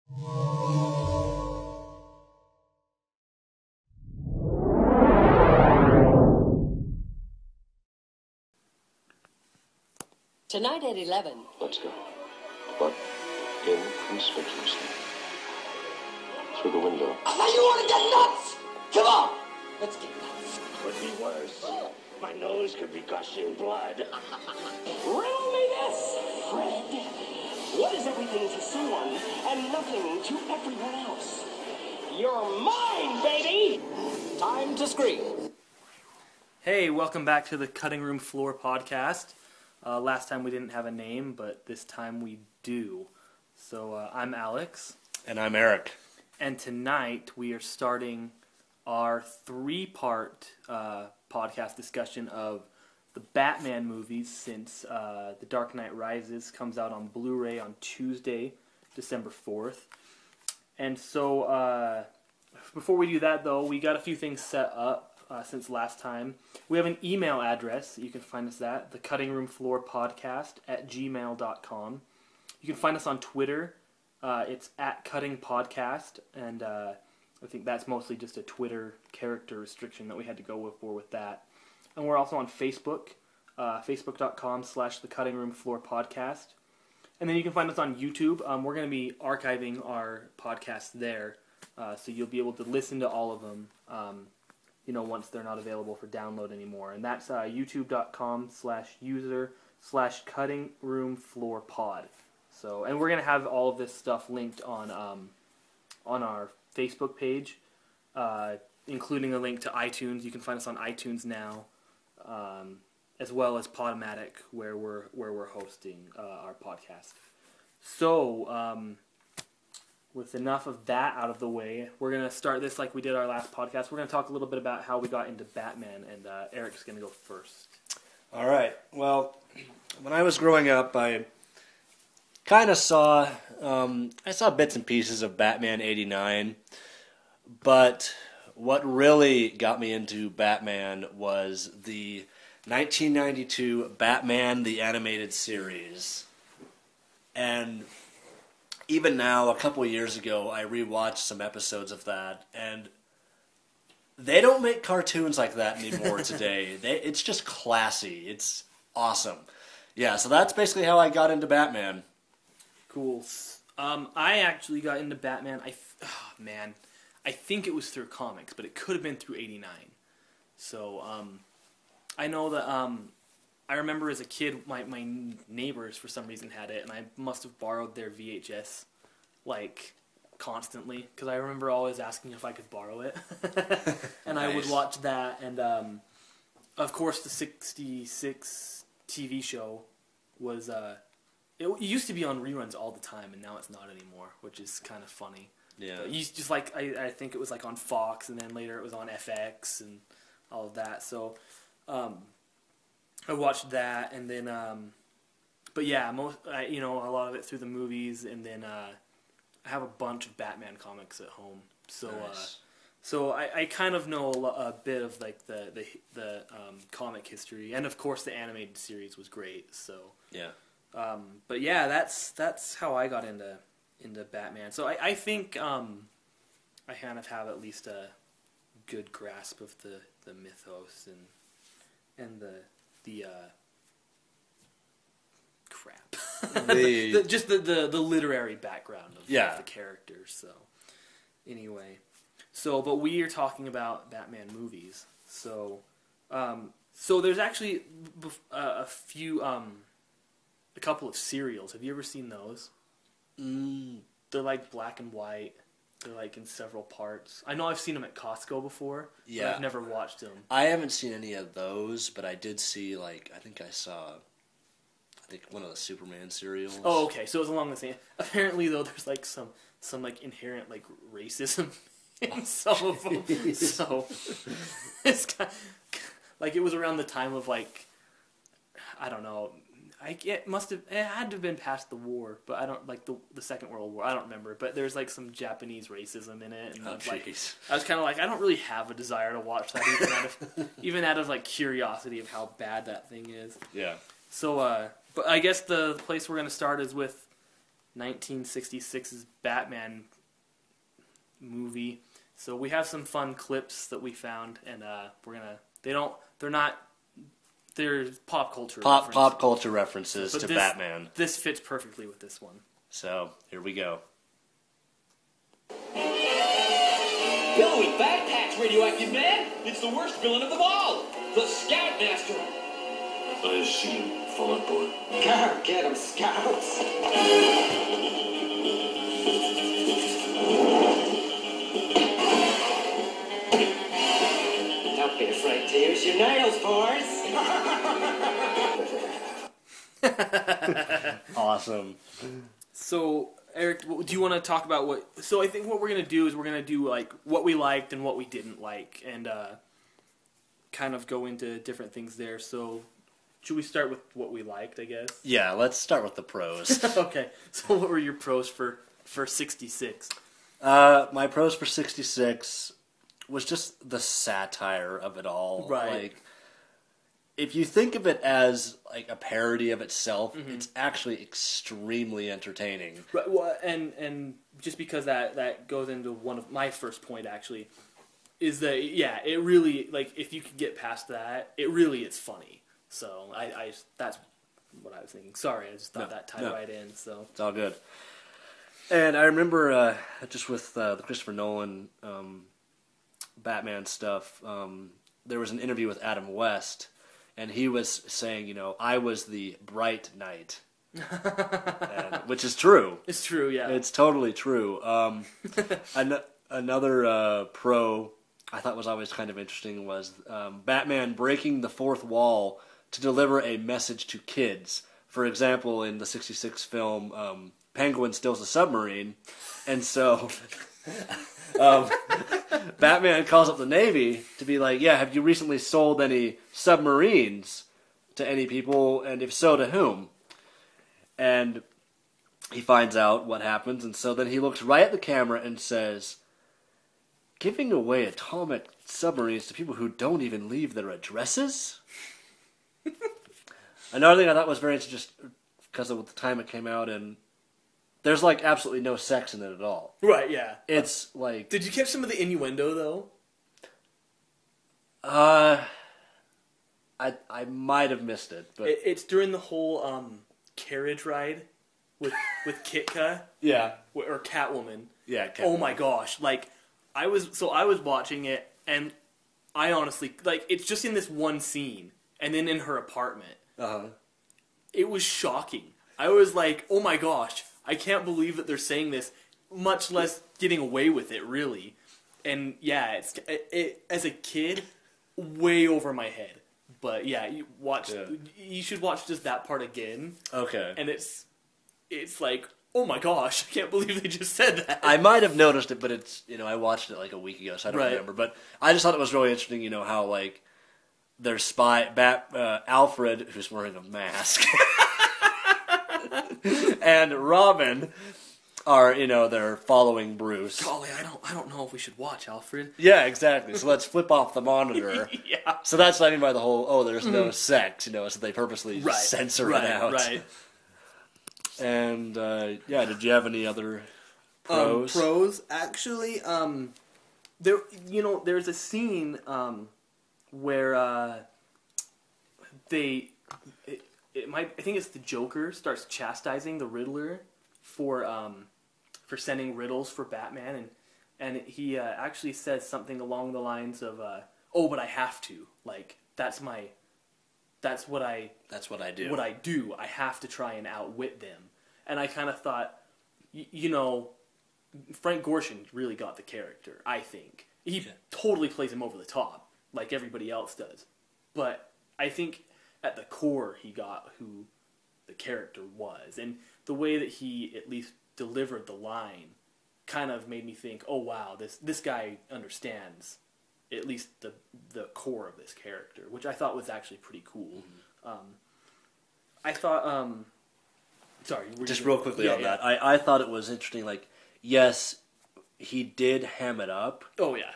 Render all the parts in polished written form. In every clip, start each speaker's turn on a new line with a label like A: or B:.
A: Tonight at 11.
B: Let's go. But inconspicuously. Through the window.
A: Now you want to get nuts? Come on! Let's get nuts.
C: Could be worse. My nose could be gushing blood.
A: Riddle me this, Fred. What is everything to someone and nothing to everyone else? You're mine, baby! Time to scream.
D: Hey, welcome back to the Cutting Room Floor podcast. Last time we didn't have a name, but this time we do. So I'm Alex.
E: And I'm Erik.
D: And tonight we are starting our three-part podcast discussion of the Batman movies since The Dark Knight Rises comes out on Blu-ray on Tuesday, December 4th. And so before we do that, though, we got a few things set up since last time. We have an email address. You can find us at thecuttingroomfloorpodcast@gmail.com. You can find us on Twitter. It's @cuttingpodcast, and I think that's mostly just a Twitter character restriction that we had to go for with that. And we're also on Facebook, facebook.com/thecuttingroomfloorpodcast. And then you can find us on YouTube. We're going to be archiving our podcast there, so you'll be able to listen to all of them, once they're not available for download anymore. And that's youtube.com/user/cuttingroomfloorpod. So, and we're going to have all of this stuff linked on our Facebook page, including a link to iTunes. You can find us on iTunes now, as well as Podomatic, where we're hosting our podcast. So, with enough of that out of the way, we're going to start this like we did our last podcast. We're going to talk a little bit about how we got into Batman, and Eric's going to go first.
E: All right. Well, when I was growing up, I kind of saw bits and pieces of Batman '89, but what really got me into Batman was the 1992 Batman the Animated Series. And even now, a couple of years ago, I rewatched some episodes of that, and they don't make cartoons like that anymore today. It's just classy. It's awesome. Yeah, so that's basically how I got into Batman.
D: Cool. I actually got into Batman. I think it was through comics, but it could have been through '89. So I know that I remember as a kid, my neighbors for some reason had it, and I must have borrowed their VHS constantly, because I remember always asking if I could borrow it. And nice. I would watch that, and of course the '66 TV show was it used to be on reruns all the time, and now it's not anymore, which is kind of funny. Yeah. But you just I think it was on Fox, and then later it was on FX and all of that. So I watched that, and then but yeah, a lot of it through the movies, and then I have a bunch of Batman comics at home. So nice. So I kind of know a bit of the comic history, and of course the animated series was great. So
E: yeah.
D: But yeah, that's how I got into Batman. So I think I kind of have at least a good grasp of the mythos and the crap. Just the literary background of the characters. So anyway, but we are talking about Batman movies. So there's actually a couple of serials. Have you ever seen those? They're black and white. They're in several parts. I know I've seen them at Costco before. Yeah. But I've never watched them.
E: I haven't seen any of those, but I did see I think I saw one of the Superman serials.
D: Oh, okay. So it's along the same. Apparently, though, there's some inherent racism in some of them. So it's kind of, it was around the time of I don't know. It had to have been past the war, but I don't the Second World War. I don't remember, but there's some Japanese racism in it, and I was kind of I don't really have a desire to watch that even out of curiosity of how bad that thing is.
E: Yeah.
D: So, but I guess the place we're gonna start is with 1966's Batman movie. So we have some fun clips that we found, and they're pop culture
E: pop culture references to Batman.
D: This fits perfectly with this one.
E: So here we go.
F: Billowing backpacks, radioactive man! It's the worst villain of them all! The Scoutmaster!
B: I see you, Fallout Boy.
F: Go get him, Scouts! Don't be afraid to use your nails, boys!
E: Awesome.
D: So, Eric, do you want to talk about what... So I think what we're going to do is we're going to do like what we liked and what we didn't like, and kind of go into different things there. So should we start with what we liked, I guess?
E: Yeah, let's start with the pros.
D: Okay. So what were your pros for 66?
E: My pros for 66 was just the satire of it all.
D: Right.
E: Like, if you think of it as like a parody of itself, it's actually extremely entertaining.
D: Right. Well, and just because that goes into one of my first point actually is that it really, like, if you could get past that, it really is funny. So I that's what I was thinking. Sorry, I just thought that tied right in. So
E: it's all good. And I remember just with the Christopher Nolan Batman stuff, there was an interview with Adam West. And he was saying, I was the bright knight, which is true.
D: It's true, yeah.
E: It's totally true. Another pro I thought was always kind of interesting was Batman breaking the fourth wall to deliver a message to kids. For example, in the 66 film, Penguin steals a submarine, and so... Batman calls up the Navy to be like, have you recently sold any submarines to any people, and if so, to whom? And he finds out what happens, and so then he looks right at the camera and says, giving away atomic submarines to people who don't even leave their addresses? Another thing I thought was very interesting, just because of the time it came out, and there's, like, absolutely no sex in it at all.
D: Right, yeah.
E: It's, like...
D: Did you catch some of the innuendo, though?
E: I might have missed it, but...
D: It's during the whole, carriage ride with Kitka.
E: Yeah.
D: Or Catwoman.
E: Yeah, Catwoman.
D: Oh my gosh. Like, I was watching it, and I honestly... Like, it's just in this one scene, and then in her apartment.
E: Uh-huh.
D: It was shocking. I was like, oh my gosh... I can't believe that they're saying this, much less getting away with it, really. And yeah, it as a kid, way over my head. But yeah, you should watch just that part again.
E: Okay.
D: And it's like, oh my gosh, I can't believe they just said that.
E: I might have noticed it, but it's, I watched it like a week ago, so I don't remember. But I just thought it was really interesting, how like their spy, Alfred, who's wearing a mask. And Robin are, they're following Bruce.
D: Golly, I don't know if we should watch Alfred.
E: Yeah, exactly. So let's flip off the monitor.
D: Yeah.
E: So that's what I mean by the whole, there's no sex, so they purposely censor it out. Right. And, did you have any other pros?
D: Pros? Actually, there's a scene, where, I think it's the Joker starts chastising the Riddler for sending riddles for Batman, and he actually says something along the lines of, but I have to, like, that's what I do. What I do, I have to try and outwit them. And I kind of thought, Frank Gorshin really got the character, I think. He totally plays him over the top, like everybody else does. But I think at the core, he got who the character was. And the way that he at least delivered the line kind of made me think, oh wow, this guy understands at least the core of this character, which I thought was actually pretty cool. Mm-hmm. I thought, sorry.
E: Just real quickly on that. I thought it was interesting, like, yes, he did ham it up.
D: Oh yeah.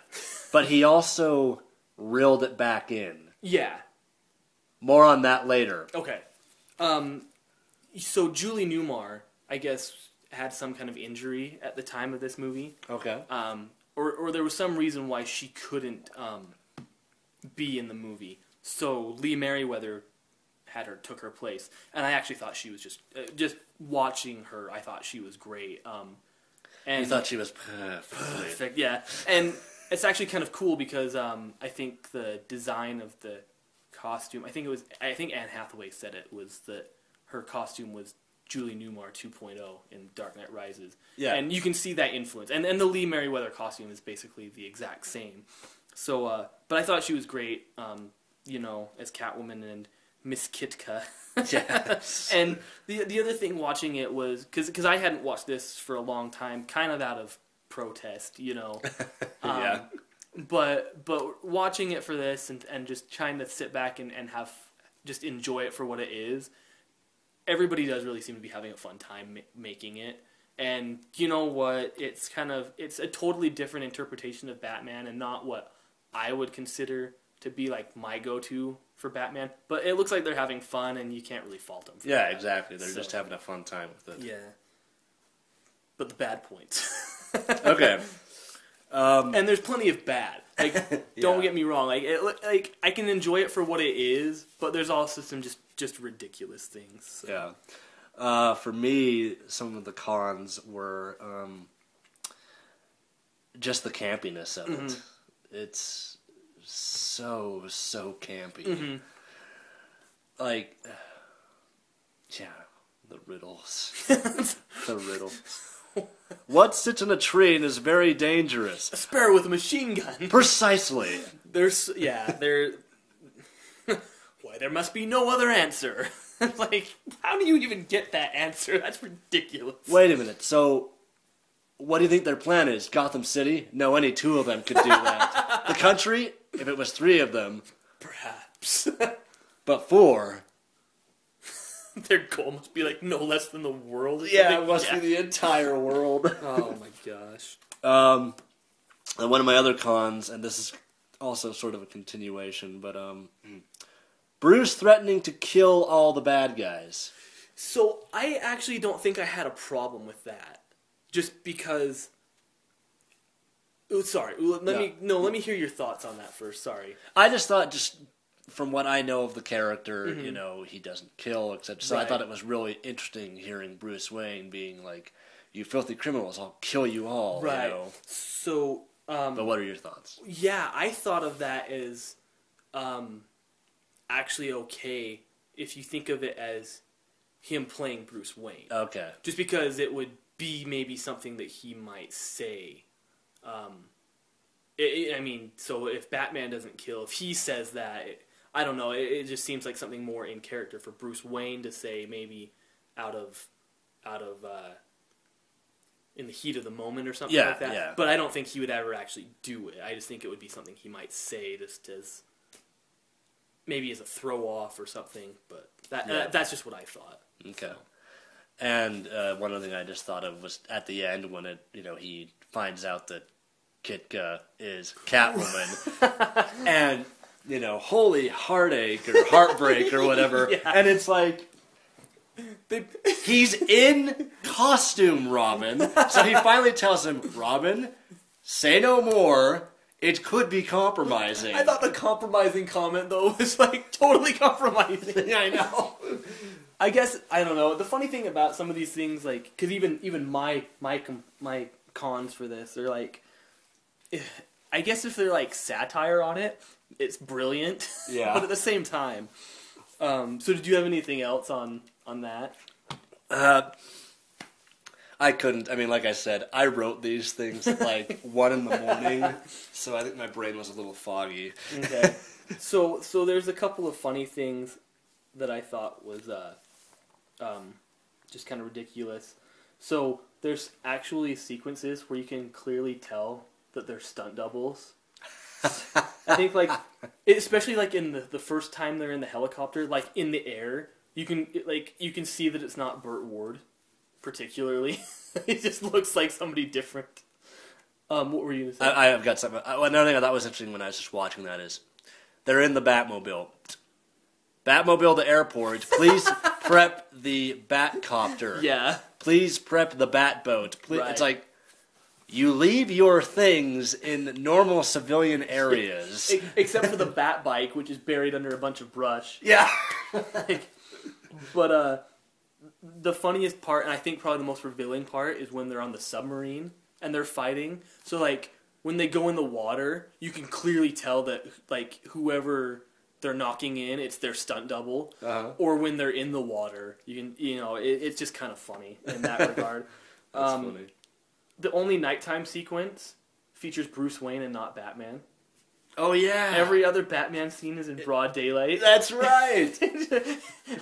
E: But he also reeled it back in.
D: Yeah.
E: More on that later.
D: Okay. So Julie Newmar, I guess, had some kind of injury at the time of this movie.
E: Okay.
D: Or there was some reason why she couldn't be in the movie. So Lee Merriweather took her place, and I actually thought she was just watching her. I thought she was great. And
E: You thought she was perfect.
D: yeah, and it's actually kind of cool because I think the design of the costume. I think Anne Hathaway said it was that her costume was Julie Newmar 2.0 in Dark Knight Rises.
E: Yeah.
D: And you can see that influence. And the Lee Merriweather costume is basically the exact same. So, but I thought she was great, as Catwoman and Miss Kitka.
E: Yes.
D: And the other thing watching it was, because I hadn't watched this for a long time, kind of out of protest,
E: Yeah.
D: But watching it for this and just trying to sit back and have, just enjoy it for what it is, everybody does really seem to be having a fun time making it. And you know what? It's a totally different interpretation of Batman and not what I would consider to be like my go-to for Batman. But it looks like they're having fun, and you can't really fault them for that.
E: Yeah, exactly. They're just having a fun time with it.
D: Yeah. But the bad points.
E: Okay.
D: And there's plenty of bad. Like, don't
E: Yeah.
D: get me wrong. Like I can enjoy it for what it is, but there's also some just ridiculous things. So.
E: Yeah. For me, some of the cons were just the campiness of it. It's so campy.
D: Mm-hmm.
E: Like, yeah, the riddles. The riddles. What sits in a tree and is very dangerous?
D: A sparrow with a machine gun.
E: Precisely.
D: There. Why, there must be no other answer. Like, how do you even get that answer? That's ridiculous.
E: Wait a minute. So, what do you think their plan is? Gotham City? No, any two of them could do that. The country? If it was three of them.
D: Perhaps.
E: But four?
D: Their goal must be like no less than the world. Or
E: Yeah,
D: something.
E: it must be the entire world.
D: Oh my gosh.
E: And one of my other cons, and this is also sort of a continuation, but Bruce threatening to kill all the bad guys.
D: So I actually don't think I had a problem with that, just because. Oh, sorry. Let me hear your thoughts on that first. Sorry.
E: I just thought, just from what I know of the character, he doesn't kill, except so I
D: Right.
E: thought it was really interesting hearing Bruce Wayne being like, "You filthy criminals, I'll kill you all."
D: Right.
E: You know?
D: So.
E: But what are your thoughts?
D: Yeah, I thought of that as actually okay if you think of it as him playing Bruce Wayne.
E: Okay.
D: Just because it would be maybe something that he might say. So if Batman doesn't kill, if he says that, I don't know, it just seems like something more in character for Bruce Wayne to say, maybe out of in the heat of the moment or something like that.
E: Yeah.
D: But I don't think he would ever actually do it. I just think it would be something he might say just as maybe as a throw off or something. But that's just what I thought.
E: Okay. And one other thing I just thought of was at the end when he finds out that Kitka is Catwoman, and holy heartache or heartbreak or whatever,
D: Yeah.
E: and it's like he's in costume, Robin. So he finally tells him, "Robin, say no more. It could be compromising."
D: I thought the compromising comment though was like totally compromising.
E: Yeah, I know.
D: I guess I don't know. The funny thing about some of these things, like, because even my cons for this, they're like, I guess if they're like satire on it, it's brilliant.
E: Yeah.
D: But at the same time, so did you have anything else on that?
E: I couldn't. I mean, like I said, I wrote these things at like 1 in the morning, so I think my brain was a little foggy.
D: Okay. So there's a couple of funny things that I thought was just kind of ridiculous. So there's actually sequences where you can clearly tell that they're stunt doubles. I think especially like in the first time they're in the helicopter, like in the air, you can see that it's not Burt Ward, particularly. It just looks like somebody different. What were you going to say?
E: I've got something. Another thing I thought was interesting when I was just watching that is they're in the Batmobile. Batmobile to airport. prep the Batcopter.
D: Yeah.
E: Please prep the Batboat. Please.
D: Right.
E: It's like, you leave your things in normal civilian areas.
D: Except for the bat bike, which is buried under a bunch of brush.
E: Yeah.
D: But the funniest part, and I think probably the most revealing part, is when they're on the submarine and they're fighting. So, like, when they go in the water, you can clearly tell that, like, whoever they're knocking in, it's their stunt double.
E: Uh-huh.
D: Or when they're in the water, it's just kind of funny in that regard.
E: That's funny.
D: The only nighttime sequence features Bruce Wayne and not Batman.
E: Oh, yeah.
D: Every other Batman scene is in broad daylight.
E: That's right.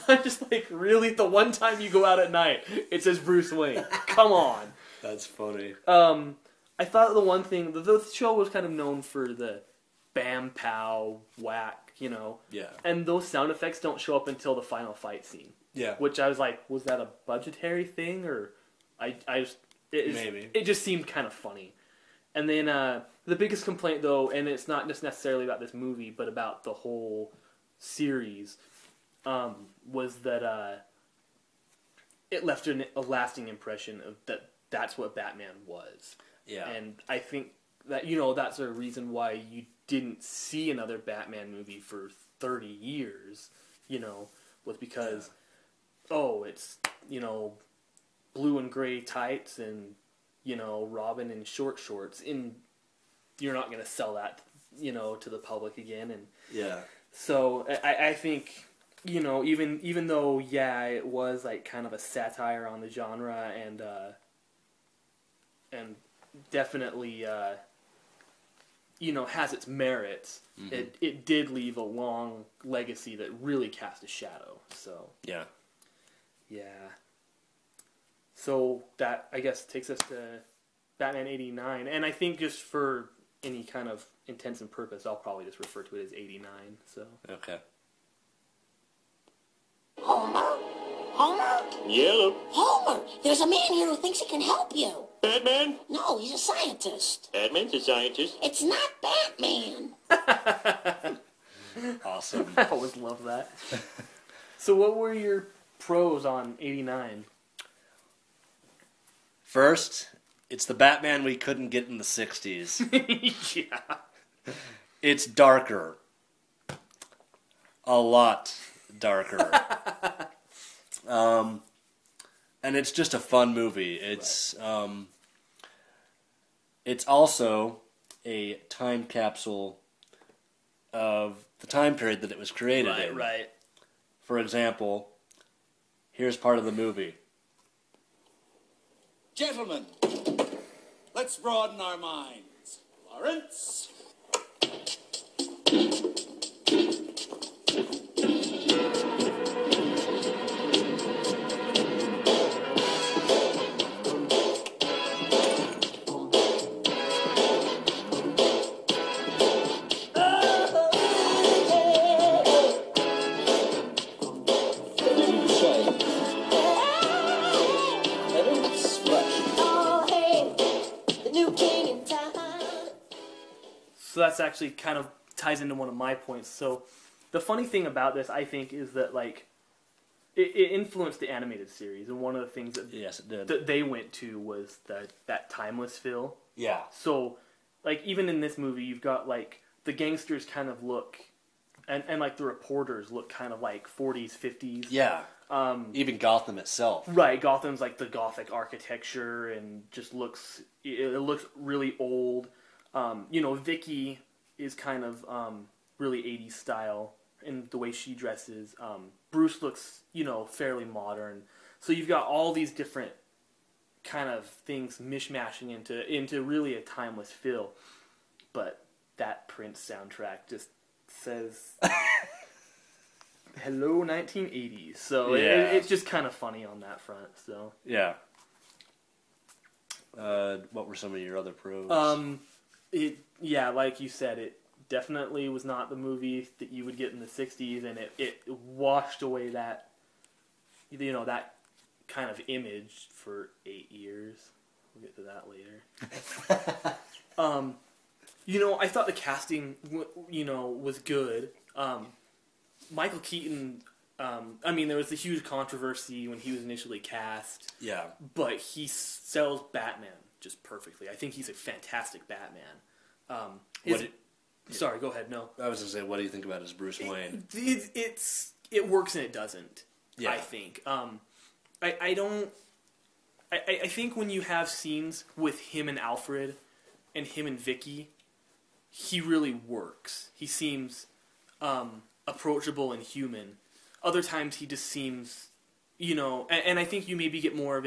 D: I'm just like, really? The one time you go out at night, it says Bruce Wayne. Come on.
E: That's funny.
D: I thought the one thing, the show was kind of known for the bam, pow, whack,
E: Yeah.
D: And those sound effects don't show up until the final fight scene.
E: Yeah.
D: Which I was like, was that a budgetary thing? Or
E: Maybe.
D: It just seemed kind of funny. And then the biggest complaint, though, and it's not just necessarily about this movie, but about the whole series, was that it left a lasting impression of that's what Batman was.
E: Yeah.
D: And I think that, that's a reason why you didn't see another Batman movie for 30 years, was because, it's, blue and gray tights and, Robin in short shorts. And you're not going to sell that, to the public again. And
E: Yeah.
D: so I think, even though, it was like kind of a satire on the genre and definitely, has its merits,
E: Mm-hmm.
D: it did leave a long legacy that really cast a shadow. So,
E: Yeah.
D: yeah. So that, I guess, takes us to Batman 89. And I think just for any kind of intents and purpose, I'll probably just refer to it as 89. So.
E: Okay.
C: Homer?
B: Yellow.
C: Homer, there's a man here who thinks he can help you.
B: Batman?
C: No, he's a scientist.
B: Batman's a scientist.
C: It's not Batman.
E: Awesome.
D: I always love that. So what were your pros on 89?
E: First, it's the Batman we couldn't get in the 60s.
D: Yeah.
E: It's darker. A lot darker. And it's just a fun movie. It's it's also a time capsule of the time period that it was created in.
D: Right.
E: For example, here's part of the movie.
G: Gentlemen, let's broaden our minds. Lawrence?
D: So that's actually kind of ties into one of my points. So the funny thing about this, I think, is that like it influenced the animated series, and one of the things that
E: Yes, it did.
D: that they went to was that timeless feel.
E: Yeah.
D: So like even in this movie, you've got like the gangsters kind of look, and like the reporters look kind of like 40s, 50s.
E: Yeah. Even Gotham itself.
D: Right, Gotham's like the Gothic architecture and just looks really old. Vicky is kind of really 80s style in the way she dresses. Bruce looks, fairly modern. So you've got all these different kind of things mishmashing into really a timeless feel. But that Prince soundtrack just says hello 1980s. So
E: Yeah.
D: it's just kind of funny on that front. So
E: Yeah. What were some of your other pros?
D: like you said, it definitely was not the movie that you would get in the 60s, and it washed away that that kind of image for 8 years. We'll get to that later. I thought the casting was good. Michael Keaton I mean, there was a huge controversy when he was initially cast.
E: Yeah.
D: But he sells Batman just perfectly. I think he's a fantastic Batman. Sorry, go ahead. No,
E: I was going to say, what do you think about his Bruce Wayne?
D: It works and it doesn't.
E: Yeah.
D: I think. I don't. I think when you have scenes with him and Alfred, and him and Vicky, he really works. He seems approachable and human. Other times he just seems, and I think you maybe get more of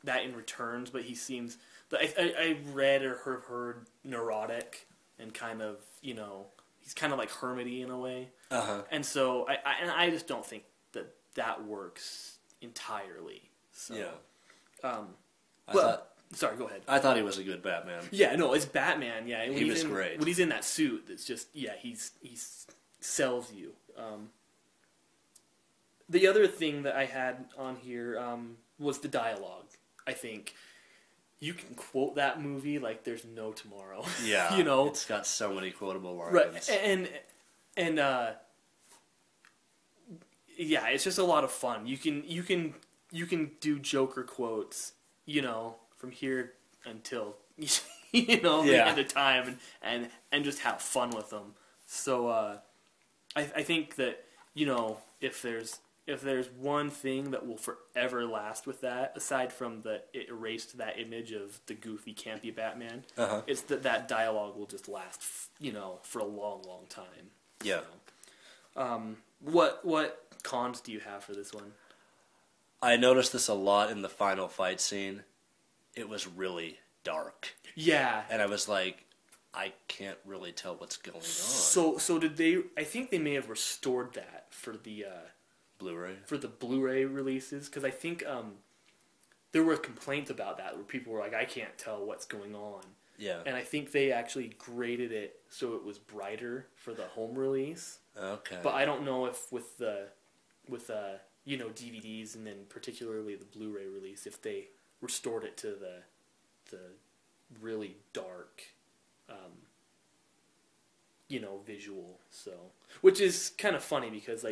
D: that in Returns, but he seems. I read or heard neurotic and kind of, he's kind of like hermity in a way.
E: Uh-huh.
D: And so I just don't think that works entirely. So,
E: Yeah.
D: Sorry, go ahead.
E: I thought he was a good Batman.
D: Yeah, no, it's Batman. Yeah,
E: He was great.
D: When he's in that suit, it's just he sells you. The other thing that I had on here was the dialogue. I think you can quote that movie like there's no tomorrow.
E: Yeah, it's got so many quotable lines.
D: Right, and yeah, it's just a lot of fun. You can do Joker quotes, from here until the end of time, and just have fun with them. So I think that if there's one thing that will forever last with that, aside from it erased that image of the goofy, campy Batman, it's that dialogue will just last, for a long, long time.
E: Yeah.
D: So, what cons do you have for this one?
E: I noticed this a lot in the final fight scene. It was really dark.
D: Yeah.
E: And I was like, I can't really tell what's going on.
D: So did they? I think they may have restored that for the
E: Blu-ray.
D: For the Blu-ray releases, because I think there were complaints about that where people were like, I can't tell what's going on.
E: Yeah.
D: And I think they actually graded it so it was brighter for the home release.
E: Okay.
D: But I don't know if with DVDs and then particularly the Blu-ray release, if they restored it to the really dark visual. So, which is kind of funny because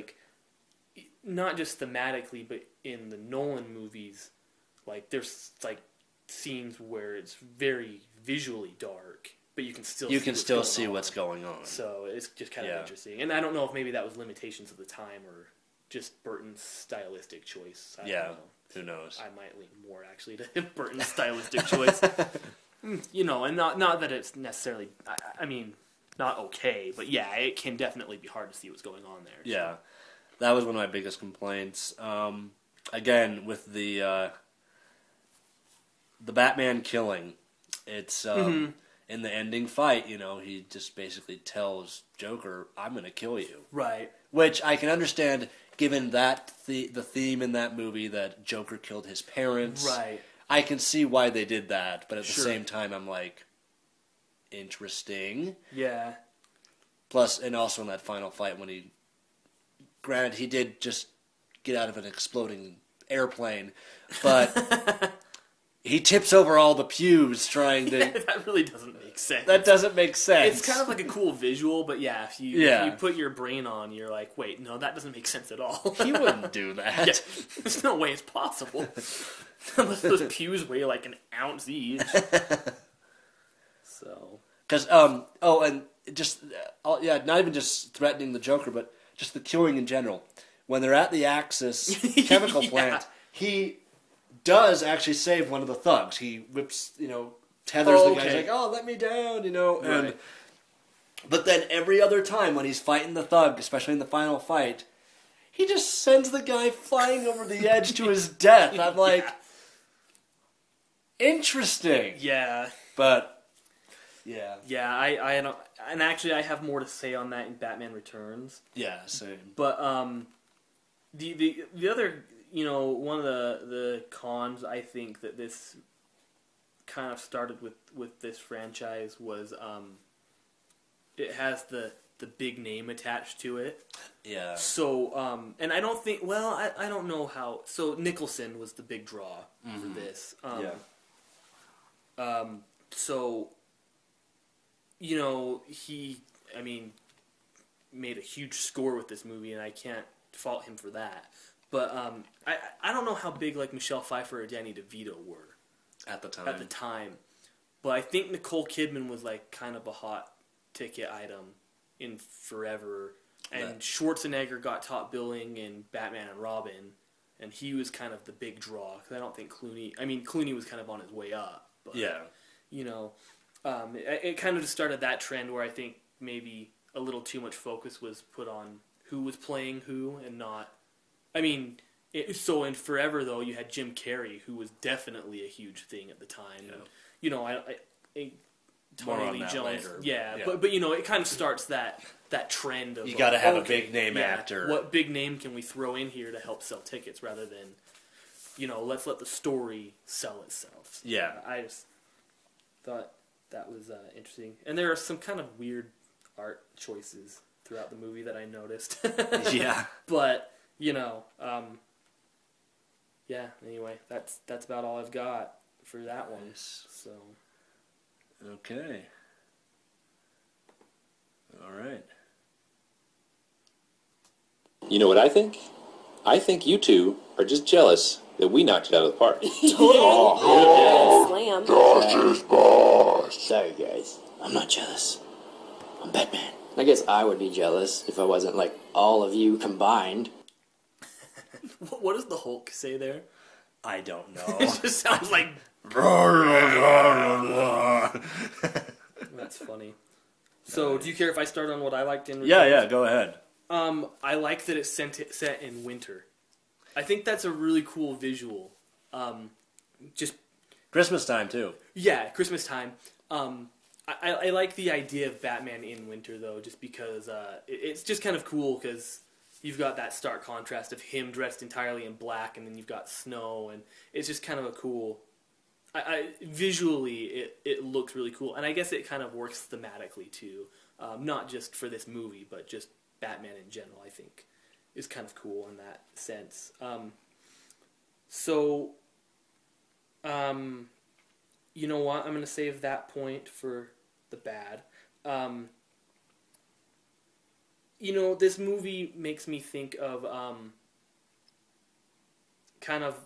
D: not just thematically, but in the Nolan movies, there's scenes where it's very visually dark, but you can still see what's going on. So it's just kind of interesting. And I don't know if maybe that was limitations of the time or just Burton's stylistic choice. I don't know.
E: Who knows?
D: I might lean more actually to Burton's stylistic choice. And not that it's necessarily. I mean, not okay, but yeah, it can definitely be hard to see what's going on there. So.
E: Yeah, that was one of my biggest complaints. Again, with the Batman killing, it's in the ending fight. He just basically tells Joker, "I'm going to kill you."
D: Right.
E: Which I can understand, given that the theme in that movie that Joker killed his parents.
D: Right.
E: I can see why they did that, but at the same time, I'm like, interesting.
D: Yeah.
E: Plus, and also in that final fight when granted, he did just get out of an exploding airplane, but he tips over all the pews trying to...
D: Yeah, that really doesn't make sense.
E: That doesn't make sense.
D: It's kind of like a cool visual, but yeah, if you put your brain on, you're like, wait, no, that doesn't make sense at all.
E: He wouldn't do that.
D: Yeah, there's no way it's possible. Unless those pews weigh like an ounce each. So...
E: Because, and just, not even just threatening the Joker, but just the killing in general. When they're at the Axis chemical plant, he does actually save one of the thugs. He whips, tethers the guy. He's like, oh, let me down,
D: Right.
E: But then every other time when he's fighting the thug, especially in the final fight, he just sends the guy flying over the edge to his death. I'm like, interesting.
D: Yeah.
E: But... Yeah.
D: Yeah, I don't, and actually I have more to say on that in Batman Returns.
E: Yeah, same.
D: But the other, one of the cons I think that this kind of started with this franchise was it has the big name attached to it.
E: Yeah.
D: So and I don't think I don't know how. So Nicholson was the big draw for this. So. He made a huge score with this movie, and I can't fault him for that. But I don't know how big like Michelle Pfeiffer or Danny DeVito were
E: at the time.
D: But I think Nicole Kidman was like kind of a hot ticket item in forever. And Schwarzenegger got top billing in Batman and Robin, and he was kind of the big draw. Because I don't think Clooney was kind of on his way up. But, you know, it kind of just started that trend where I think maybe a little too much focus was put on who was playing who and not... I mean, so in Forever, though, you had Jim Carrey, who was definitely a huge thing at the time. Yeah. And, you know, Tommy Lee Jones... Later, but you know, it kind of starts that trend of...
E: You got to have a big name actor.
D: What big name can we throw in here to help sell tickets rather than, you know, let's let the story sell itself. So
E: yeah.
D: I just thought that was interesting. And there are some kind of weird art choices throughout the movie that I noticed.
E: Yeah.
D: But, you know, anyway, that's about all I've got for that one. So...
E: Okay. All right.
H: You know what I think? I think you two are just jealous that we knocked it out of the park.
I: Slam.
B: Josh's boss.
J: Sorry, guys. I'm not jealous. I'm Batman. I guess I would be jealous if I wasn't like all of you combined.
D: What does the Hulk say there?
E: I don't know.
D: It just sounds like... That's funny. So, do you care if I start on what I liked in...
E: Yeah, go ahead.
D: I like that it's set in winter. I think that's a really cool visual. Just
E: Christmas time, too.
D: Yeah, Christmas time. I like the idea of Batman in winter, though, just because it's just kind of cool, because you've got that stark contrast of him dressed entirely in black, and then you've got snow, and it's just kind of a cool... visually, it looks really cool, and I guess it kind of works thematically, too. Not just for this movie, but just Batman in general, I think, is kind of cool in that sense. You know what? I'm going to save that point for the bad. You know, this movie makes me think of kind of...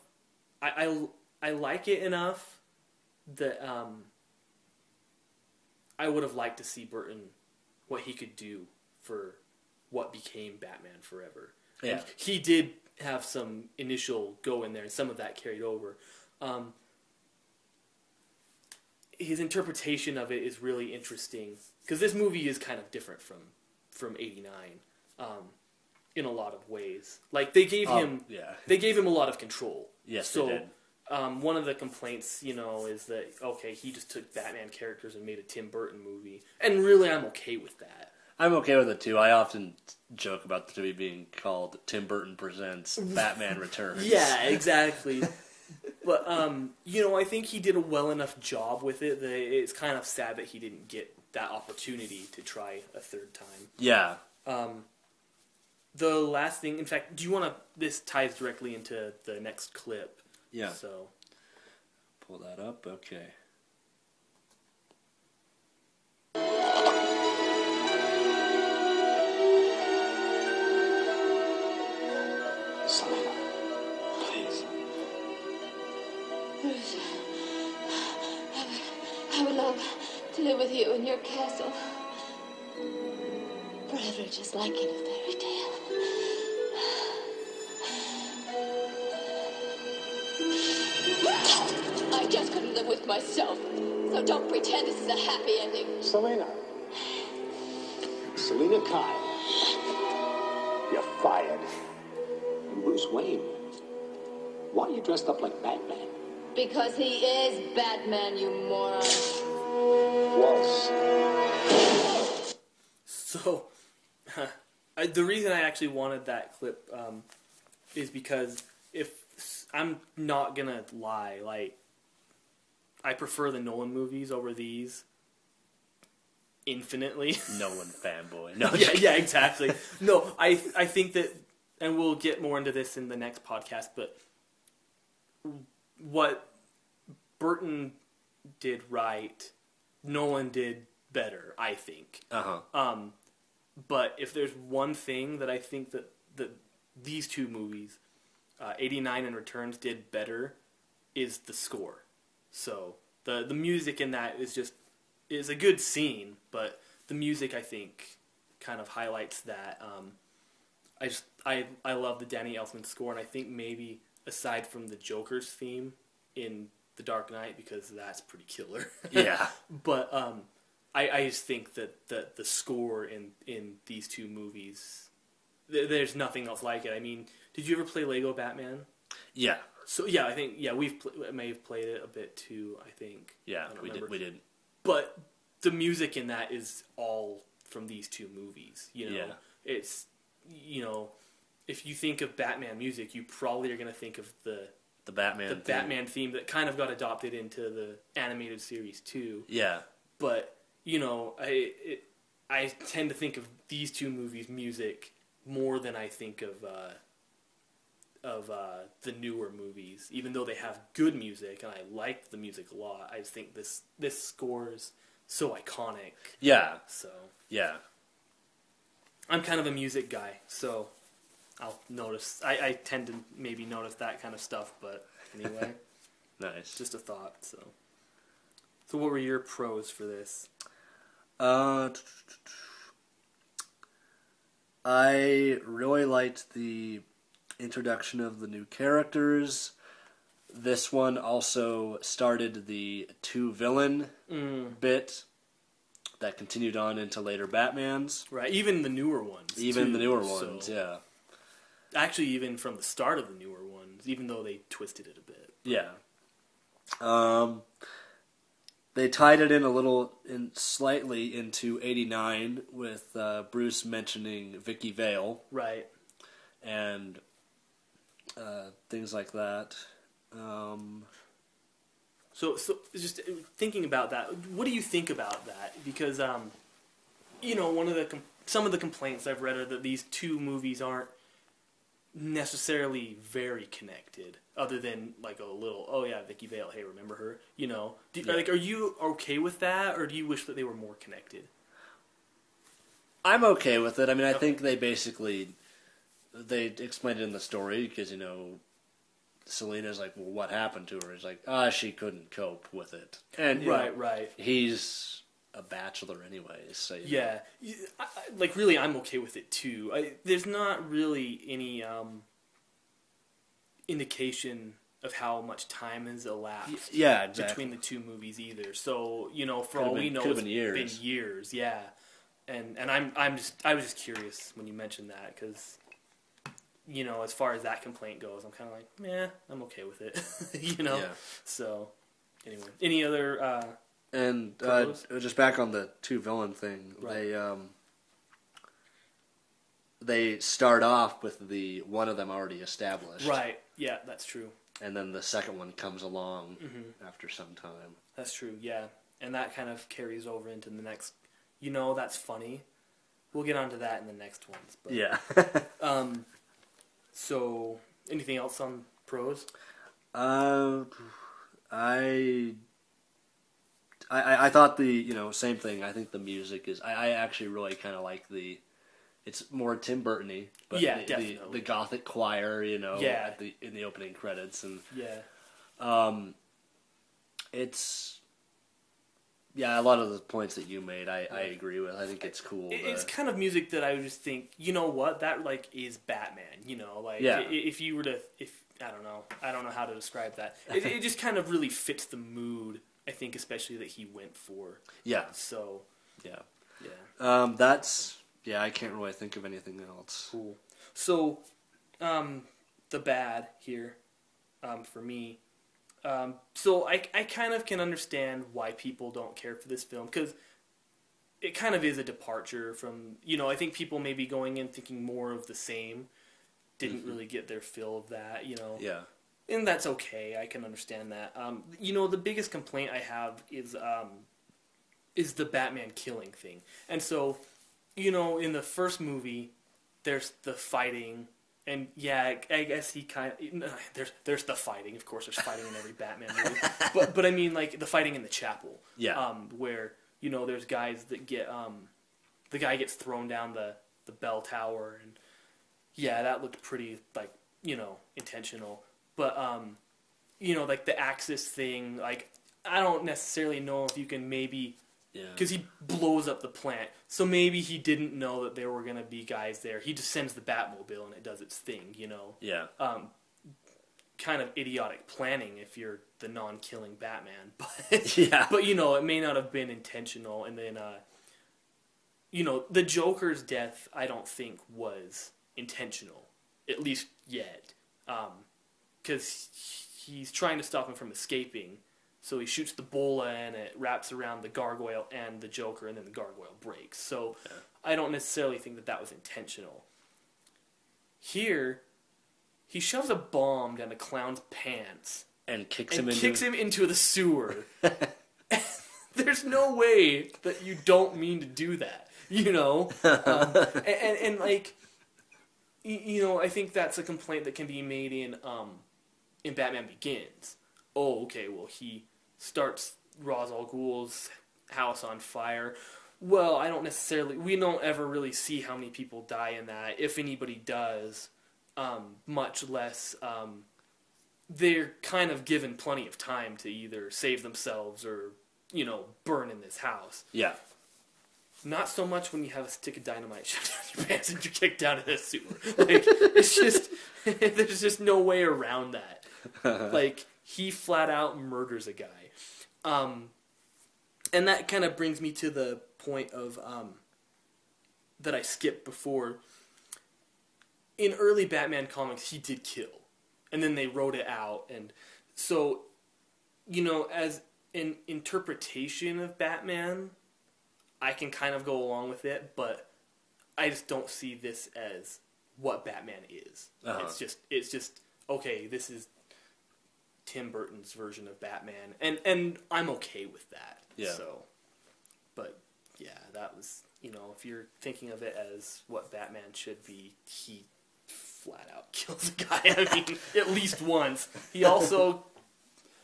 D: I like it enough that I would have liked to see Burton, what he could do for what became Batman Forever.
E: Yeah.
D: And he did have some initial go in there, and some of that carried over. His interpretation of it is really interesting, because this movie is kind of different from 89 in a lot of ways. Like, they gave him a lot of control.
E: Yes,
D: so,
E: they did.
D: One of the complaints, you know, is that, okay, he just took Batman characters and made a Tim Burton movie. And really, I'm okay with that.
E: I'm okay with it, too. I often joke about the movie being called Tim Burton Presents Batman Returns.
D: Yeah, exactly. But, you know, I think he did a well enough job with it that it's kind of sad that he didn't get that opportunity to try a third time.
E: Yeah.
D: The last thing, in fact, do you want to... This ties directly into the next clip.
E: Yeah.
D: So,
E: pull that up. Okay.
J: Selena, please.
I: Bruce, I would love to live with you in your castle. Forever, just like in a fairy tale. I just couldn't live with myself, so don't pretend this is a happy ending.
C: Selena Kyle, you're fired.
J: Bruce Wayne, why are you dressed up like Batman?
I: Because he is Batman, you moron.
C: Was.
D: So, the reason I actually wanted that clip is because if I'm not gonna lie, like, I prefer the Nolan movies over these infinitely.
E: Nolan fanboy. No,
D: yeah, exactly. No, I think that, and we'll get more into this in the next podcast, but what Burton did right, Nolan did better, I think.
E: Uh-huh.
D: But if there's one thing that I think that these two movies, 89 and Returns did better is the score. So the music in that is a good scene, but the music, I think, kind of highlights that. I love the Danny Elfman score, and I think maybe aside from the Joker's theme in The Dark Knight, because that's pretty killer.
E: Yeah.
D: But I just think that the score in these two movies, there's nothing else like it. I mean, did you ever play Lego Batman?
E: Yeah.
D: So yeah, I think we may have played it a bit too. I think.
E: Yeah, we did.
D: But the music in that is all from these two movies. You know,
E: Yeah.
D: It's, you know, if you think of Batman music, you probably are going to think of the Batman theme that kind of got adopted into the animated series too.
E: Yeah.
D: But you know, I tend to think of these two movies' music more than I think of the newer movies. Even though they have good music and I like the music a lot, I just think this score is so iconic.
E: Yeah.
D: So
E: yeah,
D: I'm kind of a music guy, so I'll notice. I tend to maybe notice that kind of stuff, but anyway.
E: Nice.
D: Just a thought. So what were your pros for this?
E: I really liked the introduction of the new characters. This one also started the two-villain bit that continued on into later Batmans.
D: Right, even the newer ones.
E: Yeah.
D: Actually, even from the start of the newer ones, even though they twisted it a bit.
E: Yeah. They tied it in slightly into 89 with Bruce mentioning Vicky Vale.
D: Right.
E: And things like that.
D: So just thinking about that, what do you think about that? Because, you know, some of the complaints I've read are that these two movies aren't necessarily very connected, other than like a little, oh yeah, Vicky Vale, hey, remember her? You know, are you okay with that, or do you wish that they were more connected?
E: I'm okay with it. I mean, I think they explained it in the story because, you know, Selena's like, well, what happened to her? It's like, she couldn't cope with it. And
D: right.
E: He's a bachelor anyways. So,
D: yeah. Really, I'm okay with it too. There's not really any indication of how much time has elapsed between the two movies either. So, you know, for all we know, it's been years. Yeah. And I was just curious when you mentioned that, because, you know, as far as that complaint goes, I'm kind of like, I'm okay with it, you know? Yeah. So, anyway. Any other,
E: and just back on the two-villain thing, right. They start off with the one of them already established.
D: Right, yeah, that's true.
E: And then the second one comes along after some time.
D: That's true, yeah. And that kind of carries over into the next, you know, that's funny. We'll get onto that in the next ones. But,
E: yeah.
D: So, anything else on pros?
E: I thought same thing. I think the music is. I actually really kind of like the. It's more Tim Burton-y, but
D: definitely.
E: The Gothic choir, you know, in the opening credits, and it's. Yeah, a lot of the points that you made, I agree with. I think it's cool.
D: It's kind of music that I would just think, you know what, that is Batman. You know, if you were to, I don't know how to describe that. It just kind of really fits the mood. I think, especially that he went for. Yeah. So.
E: Yeah. Yeah. I can't really think of anything else.
D: Cool. So, the bad here, for me. So I kind of can understand why people don't care for this film, because it kind of is a departure from, you know, I think people may be going in thinking more of the same, didn't really get their fill of that, you know.
E: Yeah.
D: And that's okay. I can understand that. You know, the biggest complaint I have is the Batman killing thing. And so, you know, in the first movie, there's the fighting. And yeah, I guess he kind of there's the fighting. Of course, there's fighting in every Batman movie. But I mean, like the fighting in the chapel.
E: Yeah.
D: Where, you know, there's guys that get the guy gets thrown down the bell tower, and yeah, that looked pretty, like, intentional. But, like the Axis thing, like, I don't necessarily know if you can maybe... Yeah. Because he blows up the plant. So maybe he didn't know that there were going to be guys there. He just sends the Batmobile and it does its thing,
E: Yeah.
D: Kind of idiotic planning if you're the non-killing Batman. But,
E: yeah.
D: But, it may not have been intentional. And then, the Joker's death, I don't think was intentional. At least yet. Because he's trying to stop him from escaping. So he shoots the bola and it wraps around the gargoyle and the Joker, and then the gargoyle breaks. So I don't necessarily think that was intentional. Here, he shoves a bomb down a clown's pants
E: and kicks him
D: into the sewer. There's no way that you don't mean to do that, and like, I think that's a complaint that can be made in Batman Begins. Oh, okay, well, he starts Ra's al Ghul's house on fire. Well, we don't ever really see how many people die in that, if anybody does, much less, they're kind of given plenty of time to either save themselves or, burn in this house.
E: Yeah.
D: Not so much when you have a stick of dynamite shoved down your pants and you're kicked down to the sewer. Like, it's just, there's just no way around that. Like, he flat out murders a guy. And that kind of brings me to the point of, that I skipped before. In early Batman comics, he did kill. And then they wrote it out. And so, as an interpretation of Batman, I can kind of go along with it, but I just don't see this as what Batman is. Uh-huh. It's just, okay, this is Tim Burton's version of Batman, and I'm okay with that.
E: Yeah.
D: So, but yeah, that was, if you're thinking of it as what Batman should be, he flat out kills a guy. I mean, at least once. He also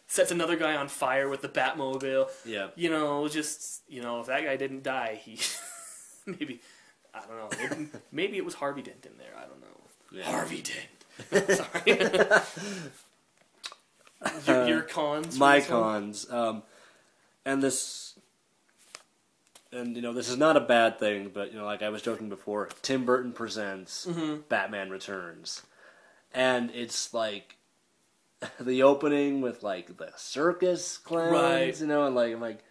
D: sets another guy on fire with the Batmobile.
E: Yeah.
D: If that guy didn't die, he maybe, I don't know. Maybe it was Harvey Dent in there. I don't know. Yeah. Harvey Dent. Sorry. Your cons?
E: My cons. This is not a bad thing, but, like I was joking before, Tim Burton presents Batman Returns. And it's, like, the opening with, like, the circus clowns,
D: right.
E: And, like, I'm like,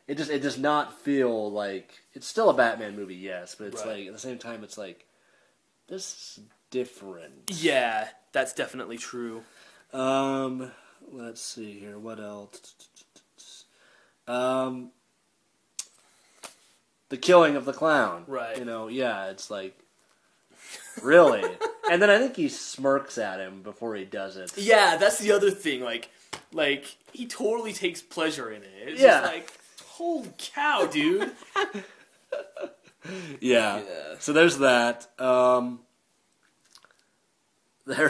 E: it does not feel like, it's still a Batman movie, yes, but it's, like, at the same time, it's, like, this is different.
D: Yeah, that's definitely true.
E: Let's see here. What else? The killing of the clown.
D: Right.
E: It's like, really? And then I think he smirks at him before he does it.
D: Yeah, that's the other thing. Like he totally takes pleasure in it. It's just like, holy cow, dude.
E: Yeah. So there's that. There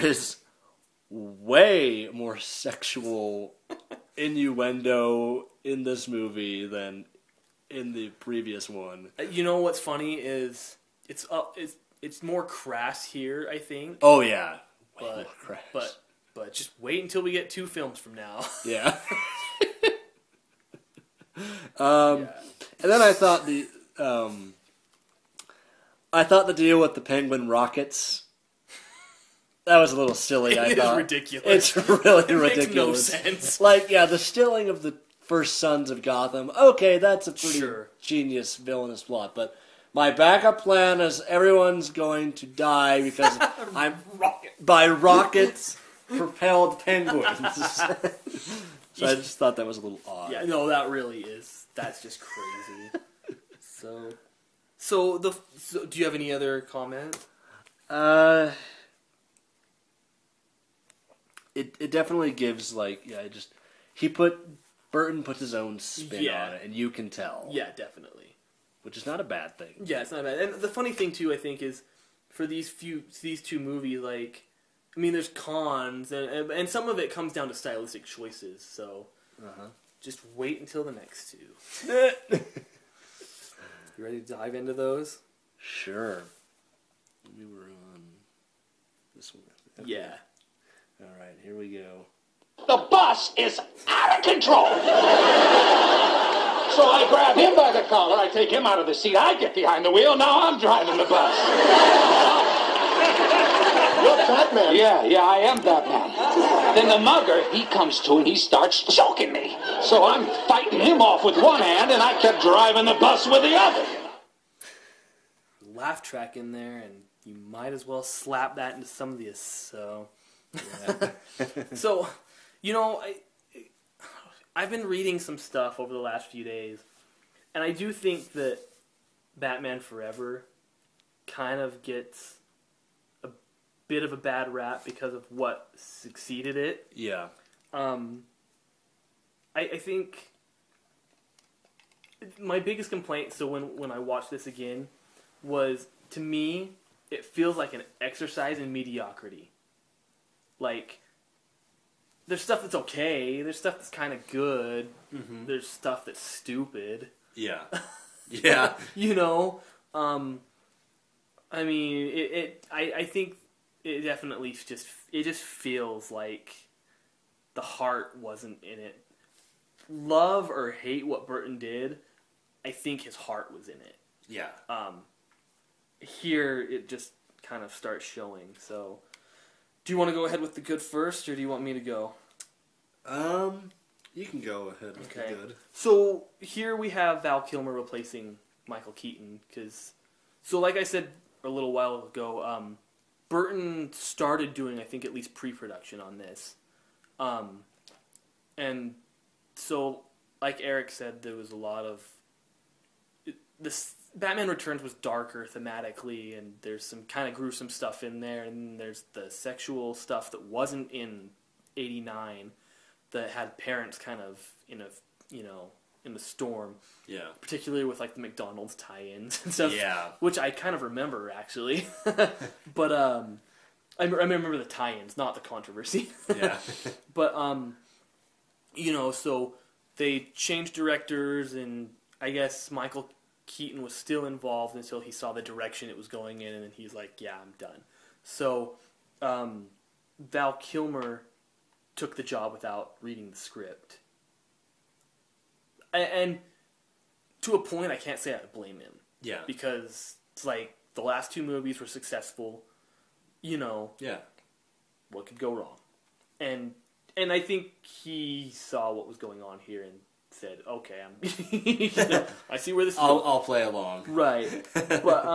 E: is way more sexual innuendo in this movie than in the previous one.
D: You know what's funny is it's more crass here, I think.
E: Oh yeah, way more crass.
D: But just wait until we get 2 films from now.
E: Yeah. And then I thought the deal with the Penguin rockets. That was a little silly, I thought.
D: It is ridiculous.
E: It's really
D: ridiculous.
E: Makes no
D: sense.
E: Like, the stealing of the first Sons of Gotham. Okay, that's a pretty genius villainous plot. But my backup plan is everyone's going to die because by rocket-propelled penguins. So I just thought that was a little odd.
D: Yeah, no, that really is. That's just crazy. So do you have any other comment?
E: It definitely gives, like, Burton puts his own spin on it, and you can tell.
D: Yeah, definitely.
E: Which is not a bad thing.
D: Yeah, it's not bad. And the funny thing, too, I think, is for these 2 movies, like, I mean, there's cons, and some of it comes down to stylistic choices, so just wait until the next 2. You ready to dive into those?
E: Sure. We were on... This one. Okay.
D: Yeah.
E: All right, here we go.
C: The bus is out of control. So I grab him by the collar, I take him out of the seat, I get behind the wheel, now I'm driving the bus.
A: You're Batman.
C: Yeah, I am Batman. Then the mugger, he comes to and he starts choking me. So I'm fighting him off with one hand and I kept driving the bus with the other.
D: Laugh track in there, and you might as well slap that into some of these. So, so, I've been reading some stuff over the last few days, and I do think that Batman Forever kind of gets a bit of a bad rap because of what succeeded it.
E: Yeah.
D: I think my biggest complaint, so when I watched this again, was, to me, it feels like an exercise in mediocrity. Like, there's stuff that's okay, there's stuff that's kind of good, there's stuff that's stupid.
E: Yeah. Yeah.
D: I mean, I think it definitely just feels like the heart wasn't in it. Love or hate what Burton did, I think his heart was in it.
E: Yeah.
D: Here, it just kind of starts showing. So, do you want to go ahead with the good first, or do you want me to go?
E: You can go ahead with the good.
D: So, here we have Val Kilmer replacing Michael Keaton, so like I said a little while ago, Burton started doing, I think, at least pre-production on this. And so, like Eric said, there was a lot of... This Batman Returns was darker thematically, and there's some kind of gruesome stuff in there, and there's the sexual stuff that wasn't in 89 that had parents kind of in the storm. Yeah. Particularly with like the McDonald's tie-ins and stuff. Yeah. Which I kind of remember actually, but I remember the tie-ins, not the controversy. Yeah. But so they changed directors, and I guess Michael Keaton was still involved until he saw the direction it was going in, and then he's like, yeah, I'm done. So Val Kilmer took the job without reading the script. And to a point, I can't say I blame him. Yeah. Because it's like, the last two movies were successful, Yeah. What could go wrong? And I think he saw what was going on here and said, okay, I see where this is going.
E: I'll play along.
D: Right. But,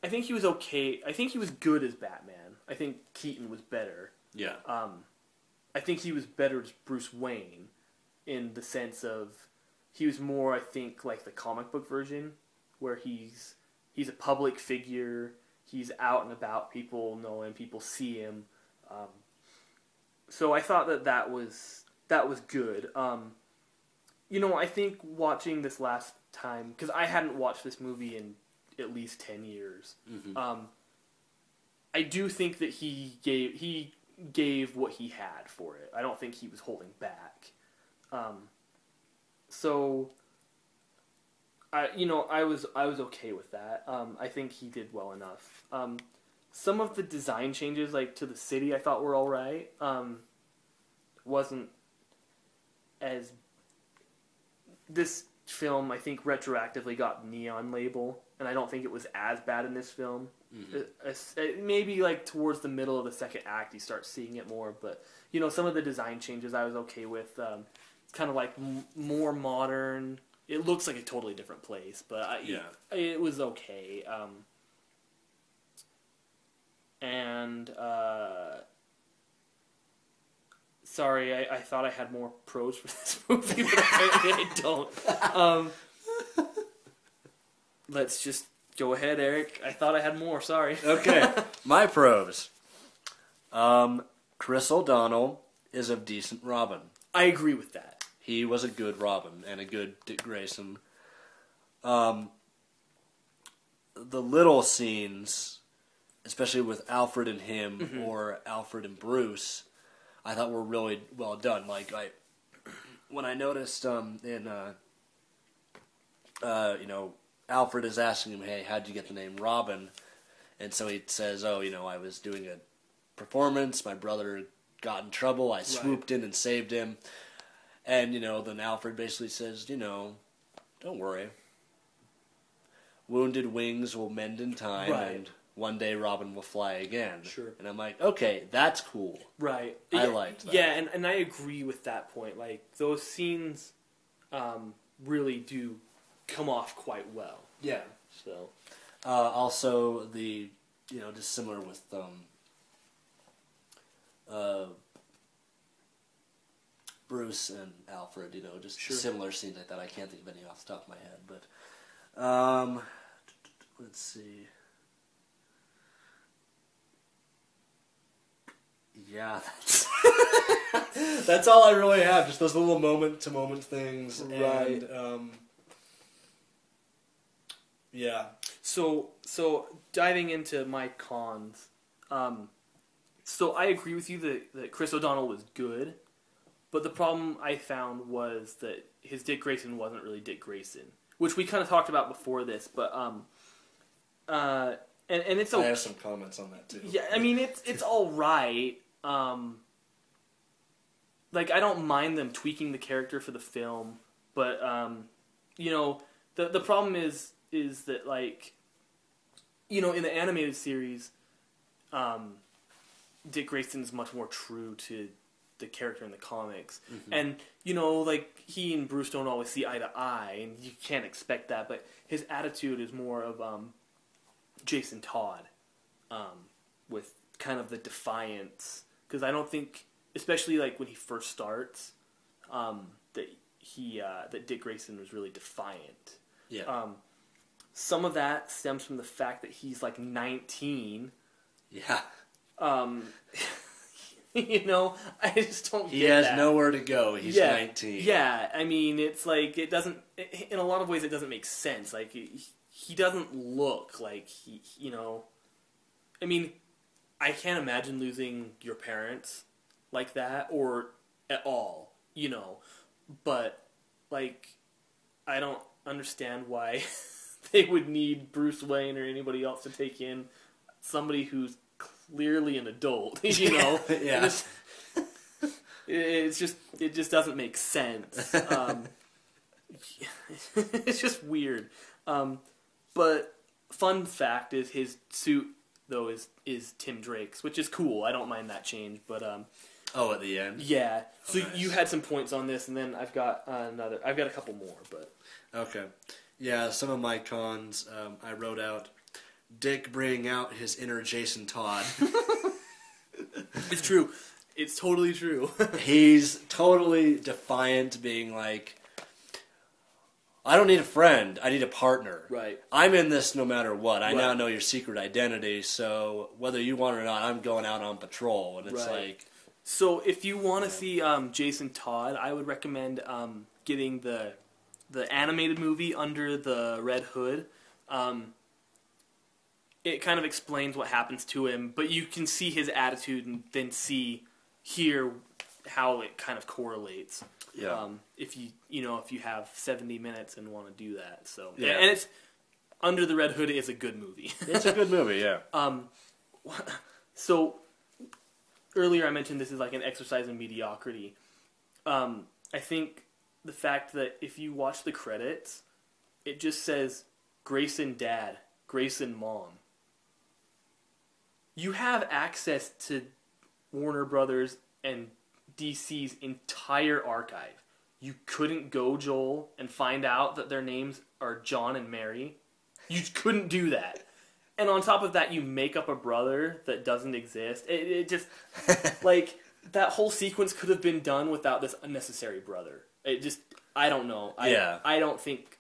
D: I think he was okay. I think he was good as Batman. I think Keaton was better. Yeah. I think he was better as Bruce Wayne in the sense of he was more, I think, like the comic book version, where he's a public figure, he's out and about, people know him, people see him. So I thought that was good. I think watching this last time, because I hadn't watched this movie in at least 10 years, I do think that he gave what he had for it. I don't think he was holding back. So I was okay with that. I think he did well enough. Some of the design changes, like to the city, I thought were all right. Wasn't as this film, I think, retroactively got neon label, and I don't think it was as bad in this film. Maybe like towards the middle of the second act, you start seeing it more. But some of the design changes I was okay with. Kind of like more modern. It looks like a totally different place, but it was okay. Sorry, I thought I had more pros for this movie, but I don't. Let's just go ahead, Eric. I thought I had more, sorry.
E: Okay, my pros. Chris O'Donnell is a decent Robin.
D: I agree with that.
E: He was a good Robin and a good Dick Grayson. The little scenes, especially with Alfred and him or Alfred and Bruce, I thought were really well done. Like when I noticed Alfred is asking him, "Hey, how'd you get the name Robin?" And so he says, "Oh, I was doing a performance. My brother got in trouble. I swooped in and saved him." And then Alfred basically says, "Don't worry. Wounded wings will mend in time, and one day Robin will fly again."
D: Sure.
E: And I'm like, okay, that's cool.
D: Right.
E: I liked that.
D: Yeah, and I agree with that point. Like, those scenes really do come off quite well.
E: Yeah.
D: So.
E: Also, just similar with Bruce and Alfred, just similar scenes like that. I can't think of any off the top of my head, but let's see. Yeah, that's all I really have. Just those little moment-to-moment things,
D: right?
E: And yeah.
D: So diving into my cons, so I agree with you that Chris O'Donnell was good, but the problem I found was that his Dick Grayson wasn't really Dick Grayson, which we kind of talked about before this, but and it's okay.
E: I have some comments on that too.
D: Yeah, I mean it's all right. Like, I don't mind them tweaking the character for the film, but the problem is that, like, in the animated series, Dick Grayson's much more true to the character in the comics. Mm-hmm. And, like, he and Bruce don't always see eye to eye, and you can't expect that, but his attitude is more of Jason Todd, with kind of the defiance. Because I don't think, especially, like, when he first starts, that Dick Grayson was really defiant.
E: Yeah.
D: Some of that stems from the fact that he's, like, 19.
E: Yeah.
D: I just don't get that.
E: He has nowhere to go. He's 19.
D: Yeah, I mean, it's like, it doesn't, in a lot of ways, it doesn't make sense. Like, he doesn't look like I mean, I can't imagine losing your parents like that, or at all, but, like, I don't understand why they would need Bruce Wayne or anybody else to take in somebody who's clearly an adult,
E: Yeah.
D: It just doesn't make sense. It's just weird. But fun fact is his suit, though, is Tim Drake's, which is cool. I don't mind that change, but
E: at the end?
D: Yeah.
E: Oh,
D: so
E: nice.
D: You had some points on this, and then I've got a couple more, but
E: okay. Yeah, some of my cons, I wrote out Dick bringing out his inner Jason Todd.
D: It's true. It's totally true.
E: He's totally defiant, being like, I don't need a friend, I need a partner.
D: Right.
E: I'm in this no matter what. I now know your secret identity, so whether you want it or not, I'm going out on patrol. And it's like...
D: So if you want to see Jason Todd, I would recommend getting the animated movie Under the Red Hood. It kind of explains what happens to him, but you can see his attitude and then hear how it kind of correlates.
E: Yeah.
D: If you have 70 minutes and want to do that. So
E: yeah.
D: And it's Under the Red Hood is a good movie.
E: It's a good movie, yeah.
D: So earlier I mentioned this is like an exercise in mediocrity. I think the fact that if you watch the credits, it just says Grayson Dad, Grayson Mom. You have access to Warner Brothers and DC's entire archive. You couldn't go, Joel, and find out that their names are John and Mary. You couldn't do that. And on top of that, you make up a brother that doesn't exist. It just, like, that whole sequence could have been done without this unnecessary brother. It just, I don't know. I don't think,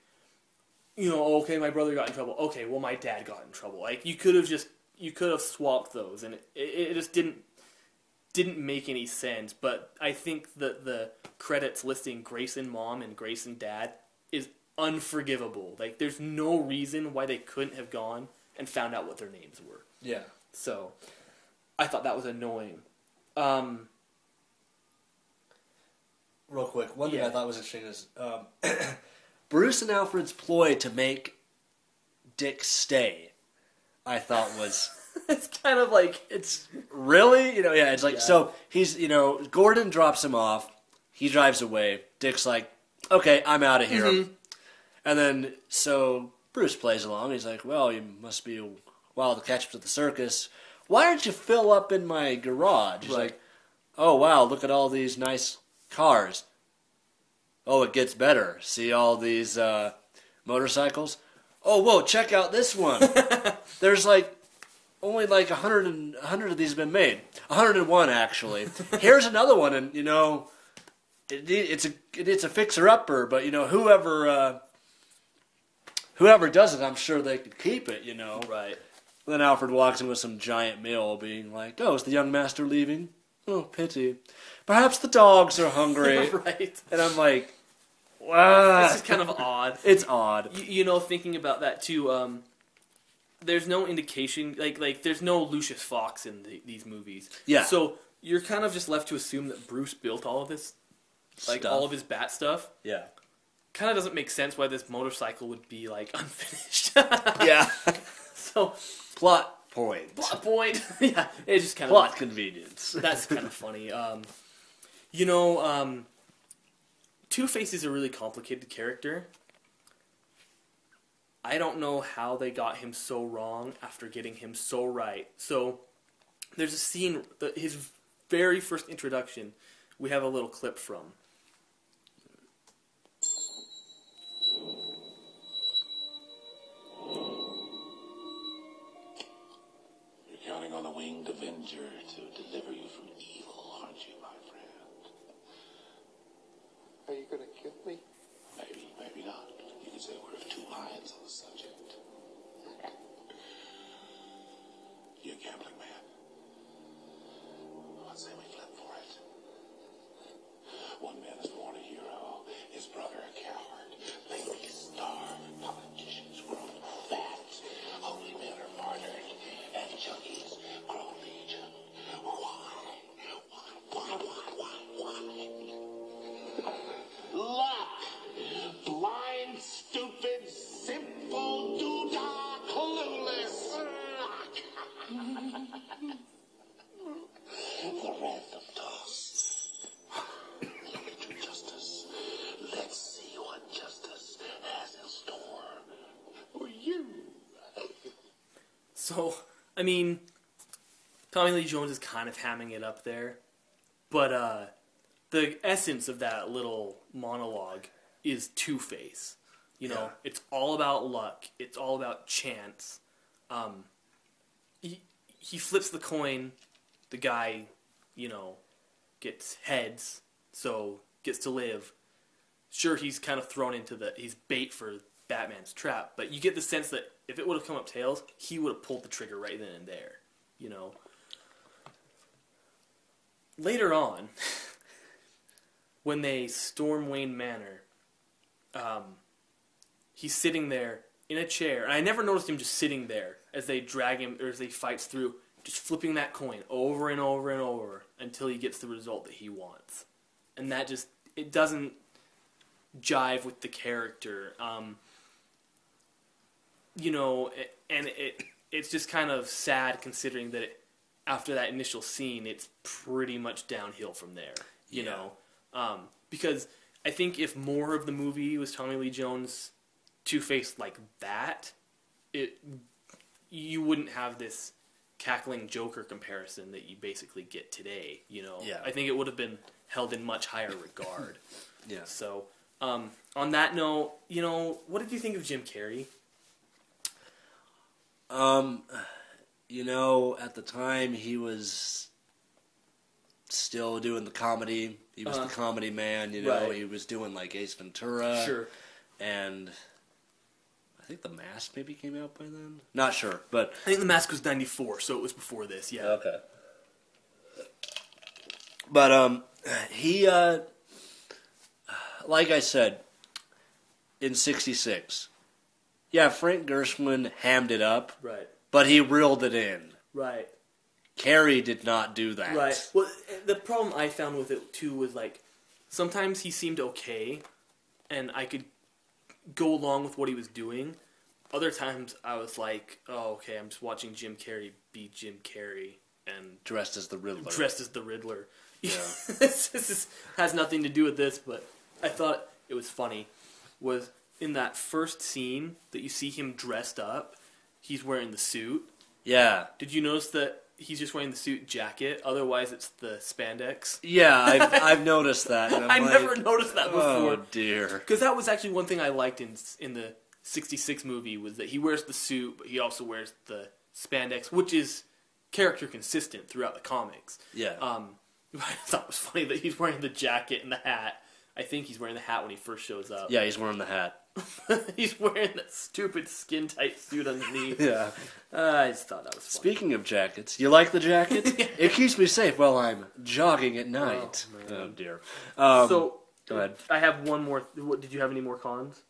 D: okay, my brother got in trouble. Okay, well, my dad got in trouble. Like, you could have swapped those, and it just didn't make any sense. But I think that the credits listing Grayson Mom and Grayson Dad is unforgivable. Like, there's no reason why they couldn't have gone and found out what their names were.
E: Yeah.
D: So, I thought that was annoying.
E: Real quick, one thing I thought was interesting is Bruce and Alfred's ploy to make Dick stay I thought was...
D: It's kind of like...
E: It's really? It's like, so he's, Gordon drops him off. He drives away. Dick's like, okay, I'm out of here. Mm-hmm. And then, so Bruce plays along. He's like, well, you must be a while to catch up to the circus. Why don't you fill up in my garage? He's like, oh, wow, look at all these nice cars. Oh, it gets better. See all these motorcycles? Oh, whoa, check out this one. There's only 100 of these have been made. 101, actually. Here's another one, and, it's a fixer-upper, but, whoever does it, I'm sure they could keep it,
D: Right.
E: Then Alfred walks in with some giant mail being like, oh, is the young master leaving? Oh, pity. Perhaps the dogs are hungry.
D: Right.
E: And I'm like, wow.
D: This is kind of odd.
E: It's odd.
D: Thinking about that too, there's no indication, like there's no Lucius Fox in these movies. Yeah. So you're kind of just left to assume that Bruce built all of this, all of his Bat stuff.
E: Yeah.
D: Kind of doesn't make sense why this motorcycle would be, unfinished.
E: Yeah.
D: So...
E: Plot point.
D: Yeah, it's just kind of...
E: Plot convenience.
D: That's kind of funny. Two-Face is a really complicated character. I don't know how they got him so wrong after getting him so right. So, there's a scene, his very first introduction, we have a little clip from.
B: Counting on a winged avenger to deliver you from evil, aren't you, my friend?
K: Are you going to kill me?
B: Maybe, maybe not. You could say we're of two minds on the subject. You're a gambling man. Let's say we flip for it. One man is born a hero, his brother a coward. Ladies starve, politicians grow fat, holy men are martyred, and junkies grow legion. Why? Luck! Blind, stupid, simple, doodah, clueless. The random toss. Look at your justice. Let's see what justice has in store for you.
D: So, Tommy Lee Jones is kind of hamming it up there, but the essence of that little monologue is Two-Face. It's all about luck. It's all about chance. He flips the coin. The guy, gets heads, so gets to live. Sure, he's kind of thrown into he's bait for Batman's trap, but you get the sense that if it would have come up tails, he would have pulled the trigger right then and there, Later on, when they storm Wayne Manor, he's sitting there in a chair, and I never noticed him just sitting there as they drag him, or as he fights through, just flipping that coin over and over and over until he gets the result that he wants. And that just, it doesn't jive with the character. It's just kind of sad considering that after that initial scene, it's pretty much downhill from there, you know? Because I think if more of the movie was Tommy Lee Jones Two-Face like that, you wouldn't have this cackling Joker comparison that you basically get today, I think it would have been held in much higher regard. So, on that note, what did you think of Jim Carrey?
E: At the time he was still doing the comedy. He was the comedy man,
D: Right.
E: He was doing like Ace Ventura.
D: Sure.
E: And I think The Mask maybe came out by then. Not sure, but
D: I think The Mask was 94, so it was before this, yeah.
E: Okay. But he like I said, in 66. Yeah, Frank Gershwin hammed it up.
D: Right.
E: But he reeled it in.
D: Right.
E: Carrey did not do that.
D: Right. Well, the problem I found with it, too, was, sometimes he seemed okay, and I could go along with what he was doing, other times I was like, oh, okay, I'm just watching Jim Carrey be Jim Carrey and
E: Dressed as the Riddler.
D: Yeah. This has nothing to do with this, but I thought it was funny. Was in that first scene that you see him dressed up, he's wearing the suit.
E: Yeah.
D: Did you notice that he's just wearing the suit jacket? Otherwise, it's the spandex.
E: Yeah, I've noticed that. And
D: I never noticed that before.
E: Oh dear.
D: Because that was actually one thing I liked in the '66 movie was that he wears the suit, but he also wears the spandex, which is character consistent throughout the comics.
E: Yeah.
D: I thought it was funny that he's wearing the jacket and the hat. I think he's wearing the hat when he first shows up.
E: Yeah, he's wearing the hat.
D: He's wearing that stupid skin-tight suit underneath.
E: Yeah.
D: I just thought that was funny.
E: Speaking of jackets, you like the jacket? It keeps me safe while I'm jogging at night. Oh dear.
D: So,
E: go ahead.
D: I have one more. Did you have any more cons?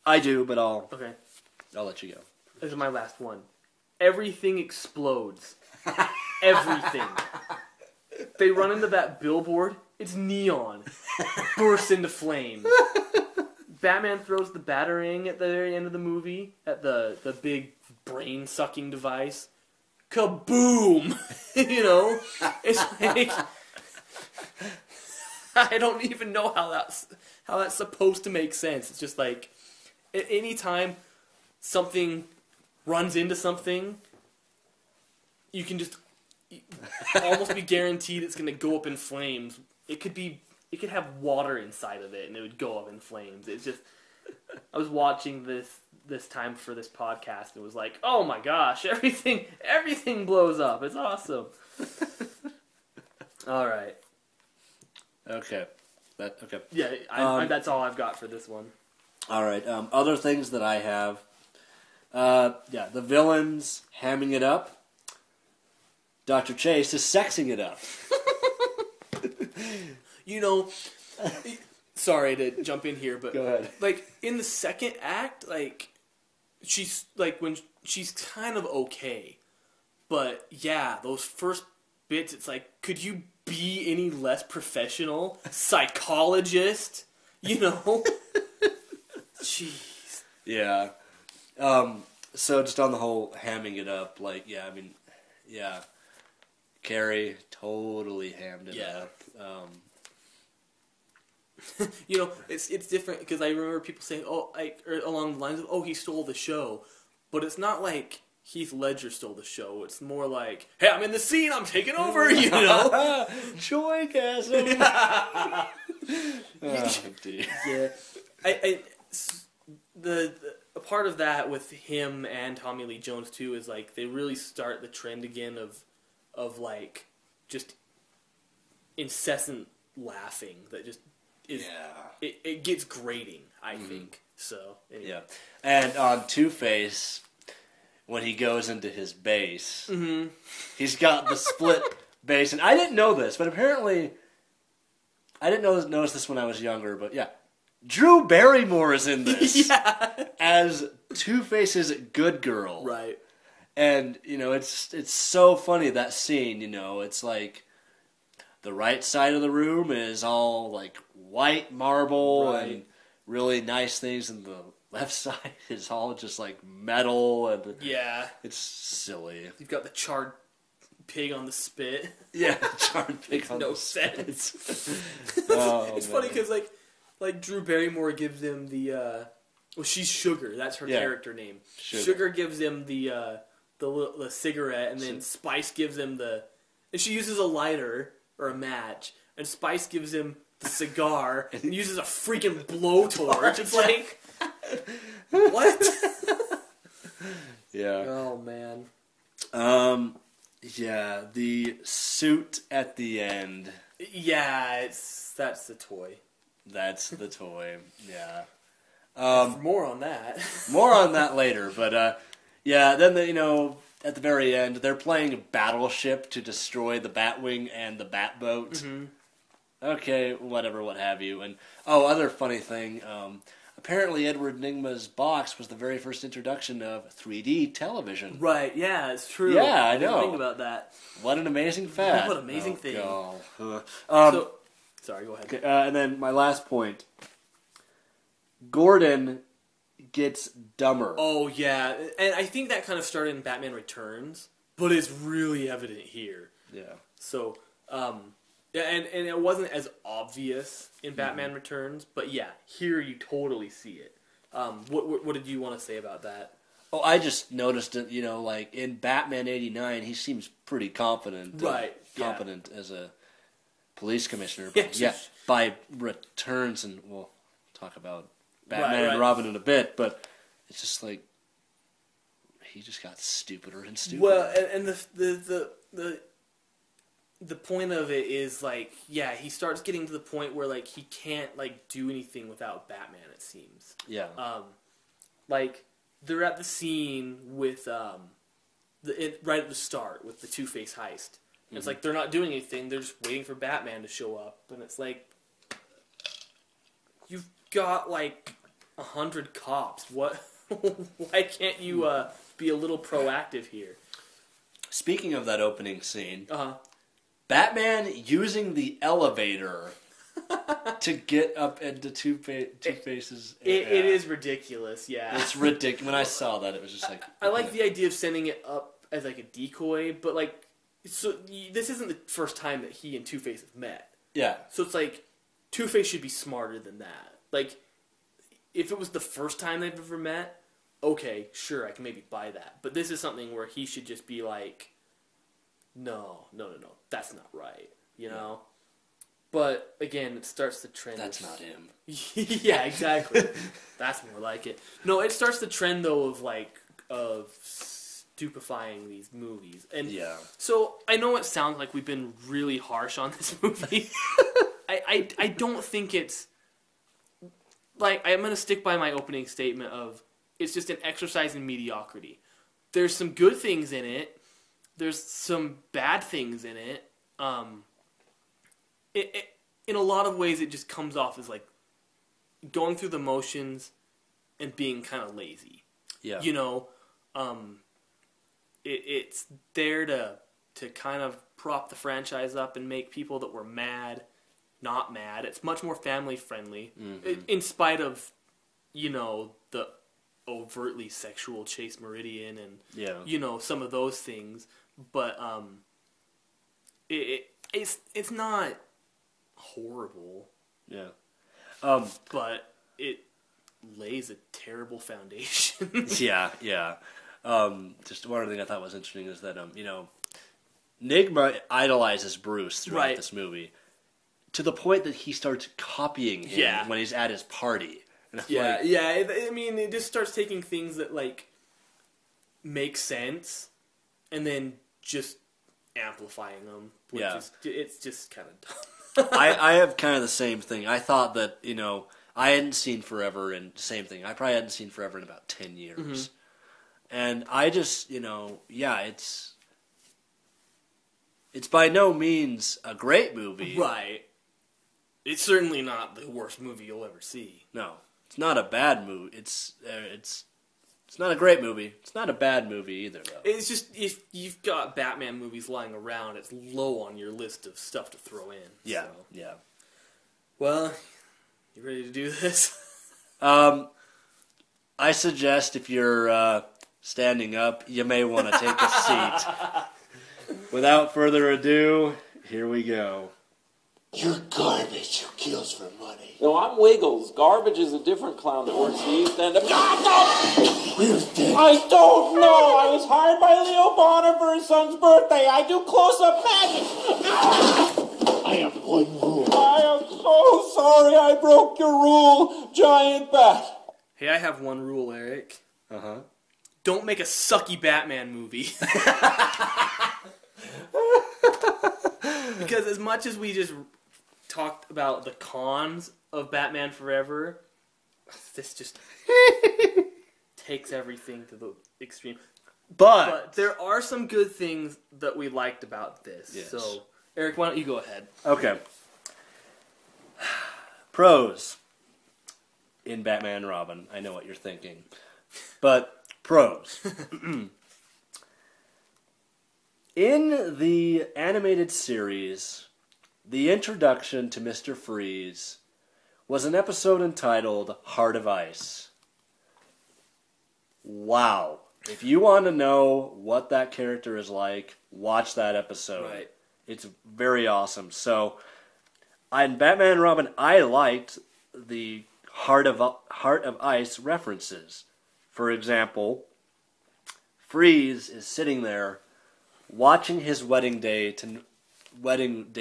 E: I do, but I'll let you go.
D: This is my last one. Everything explodes. Everything. They run into that billboard. It's neon. Bursts into flames. Batman throws the Batarang at the very end of the movie at the big brain-sucking device. Kaboom! You know? It's like... I don't even know how that's supposed to make sense. It's just like... At any time something runs into something, you can just almost be guaranteed it's going to go up in flames. It could have water inside of it, and it would go up in flames. It's just... I was watching this time for this podcast, and it was like, oh my gosh, everything blows up. It's awesome. All right.
E: Okay. Okay.
D: Yeah, that's all I've got for this one.
E: All right. Other things that I have. The villains hamming it up. Dr. Chase is sexing it up.
D: You know, sorry to jump in here, but
E: go ahead.
D: Like in the second act, like she's like when she's kind of okay, but yeah, those first bits, it's like, could you be any less professional? Psychologist, you know? Jeez.
E: Yeah. So just on the whole hamming it up, like, yeah, I mean, yeah. Carrie totally hammed it up.
D: You know, it's different because I remember people saying, or along the lines of, oh, he stole the show. But it's not like Heath Ledger stole the show. It's more like, hey, I'm in the scene, I'm taking over, you know?
E: Joygasm! Oh, dear.
D: Yeah. A part of that with him and Tommy Lee Jones, too, is like they really start the trend again of like just incessant laughing that just is, it gets grating, I think. So anyway.
E: Yeah, and on Two-Face, when he goes into his base, he's got the split base, and I didn't know this, but apparently I didn't notice this when I was younger. But yeah, Drew Barrymore is in this as Two-Face's good girl,
D: right?
E: And you know, it's so funny, that scene. You know, it's like the right side of the room is all like white marble and really nice things, and the left side is all just like metal, and it's silly.
D: You've got the charred pig on the spit.
E: Yeah, charred pig on
D: no
E: the spit.
D: sense.
E: Oh,
D: it's funny because like Drew Barrymore gives him the she's Sugar. That's her character name. Sugar gives him the cigarette, and then Spice gives him and she uses a lighter or a match, and Spice gives him the cigar and uses a freaking blowtorch. It's like, what?
E: Yeah.
D: Oh man.
E: Yeah, the suit at the end.
D: Yeah, that's the toy.
E: That's the toy. Yeah.
D: More on that.
E: More on that later, but yeah. Then at the very end, they're playing Battleship to destroy the Batwing and the Batboat. Mm-hmm. Okay, whatever, what have you. And other funny thing. Apparently, Edward Nygma's box was the very first introduction of 3D television.
D: Right, yeah, it's true.
E: Yeah, I know.
D: I didn't think about that.
E: What an amazing fact.
D: What an amazing thing. Sorry, go ahead.
E: Okay, and then my last point. Gordon gets dumber.
D: Oh, yeah. And I think that kind of started in Batman Returns, but it's really evident here.
E: Yeah.
D: So, yeah, and it wasn't as obvious in Batman Returns, but yeah, here you totally see it. What did you want to say about that?
E: Oh, I just noticed it, like in Batman 89, he seems pretty confident.
D: Right.
E: Competent as a police commissioner.
D: Yeah,
E: But by Returns, and we'll talk about Batman and Robin in a bit, but it's just like he just got stupider and stupider.
D: Well, and the point of it is like, yeah, he starts getting to the point where like he can't like do anything without Batman. It seems.
E: Yeah.
D: Like they're at the scene with right at the start with the Two-Face heist. And it's like they're not doing anything. They're just waiting for Batman to show up, and it's like you've got like 100 cops. What? Why can't you be a little proactive here?
E: Speaking of that opening scene, Batman using the elevator to get up into Two-Face's...
D: It is ridiculous, yeah.
E: It's ridiculous. When I saw that, it was just like...
D: I like the idea of sending it up as like a decoy, but like... So this isn't the first time that he and Two-Face have met.
E: Yeah.
D: So it's like, Two-Face should be smarter than that. Like, if it was the first time they've ever met, okay, sure, I can maybe buy that. But this is something where he should just be like, no, that's not right, you know? But, again, it starts the trend.
E: That's not him.
D: Yeah, exactly. That's more like it. No, it starts the trend, though, of stupefying these movies. And so, I know it sounds like we've been really harsh on this movie. I don't think it's... Like, I'm going to stick by my opening statement of it's just an exercise in mediocrity. There's some good things in it. There's some bad things in it. In a lot of ways, it just comes off as like going through the motions and being kind of lazy.
E: Yeah.
D: You know, it's there to kind of prop the franchise up and make people that were mad not mad. It's much more family friendly, in spite of, you know, the overtly sexual Chase Meridian and you know, some of those things. But it's not horrible.
E: Yeah.
D: But it lays a terrible foundation.
E: Yeah. Just one other thing I thought was interesting is that you know, Nigma idolizes Bruce throughout this movie, to the point that he starts copying him when he's at his party.
D: I mean, it just starts taking things that like make sense and then just amplifying them. Which is, it's just kind of dumb.
E: I have kind of the same thing. I thought that, you know, I hadn't seen Forever, and same thing. I probably hadn't seen Forever in about 10 years. And I just, you know, it's by no means a great movie.
D: Right. It's certainly not the worst movie you'll ever see.
E: No. It's not a bad movie. It's not a great movie. It's not a bad movie either, though.
D: It's just, if you've got Batman movies lying around, it's low on your list of stuff to throw in.
E: Yeah,
D: so. Well, you ready to do this?
E: I suggest if you're standing up, you may want to take a seat. Without further ado, here we go.
B: You're garbage who kills for money.
C: No, I'm Wiggles. Garbage is a different clown that works the East End of...
B: Where's Dick?
C: I don't know. I was hired by Leo Bonner for his son's birthday. I do close-up magic.
B: I have one rule.
C: I am so sorry I broke your rule, Giant Bat.
D: Hey, I have one rule, Eric.
E: Uh-huh.
D: Don't make a sucky Batman movie. Because as much as we just talked about the cons of Batman Forever, this just takes everything to the extreme. But there are some good things that we liked about this.
E: Yes.
D: So, Eric, why don't you go ahead?
E: Okay. Pros in Batman and Robin. I know what you're thinking. But pros. In the animated series, the introduction to Mr. Freeze was an episode entitled Heart of Ice. wow. If you want to know what that character is like, watch that episode.
D: Right.
E: It's very awesome. So, in Batman and Robin, I liked the Heart of Ice references. For example, Freeze is sitting there watching his wedding day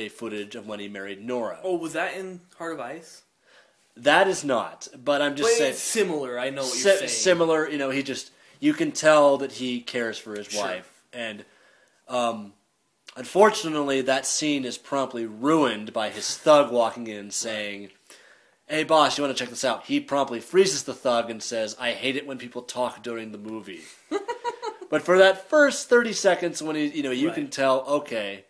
E: footage of when he married Nora.
D: Oh, was that in Heart of Ice?
E: That is not, but I'm just saying
D: it's similar. I know what you're saying.
E: Similar, you can tell that he cares for his wife, and unfortunately, that scene is promptly ruined by his thug walking in saying, "Hey, boss, you want to check this out?" He promptly freezes the thug and says, "I hate it when people talk during the movie." But for that first 30 seconds, when you can tell, okay,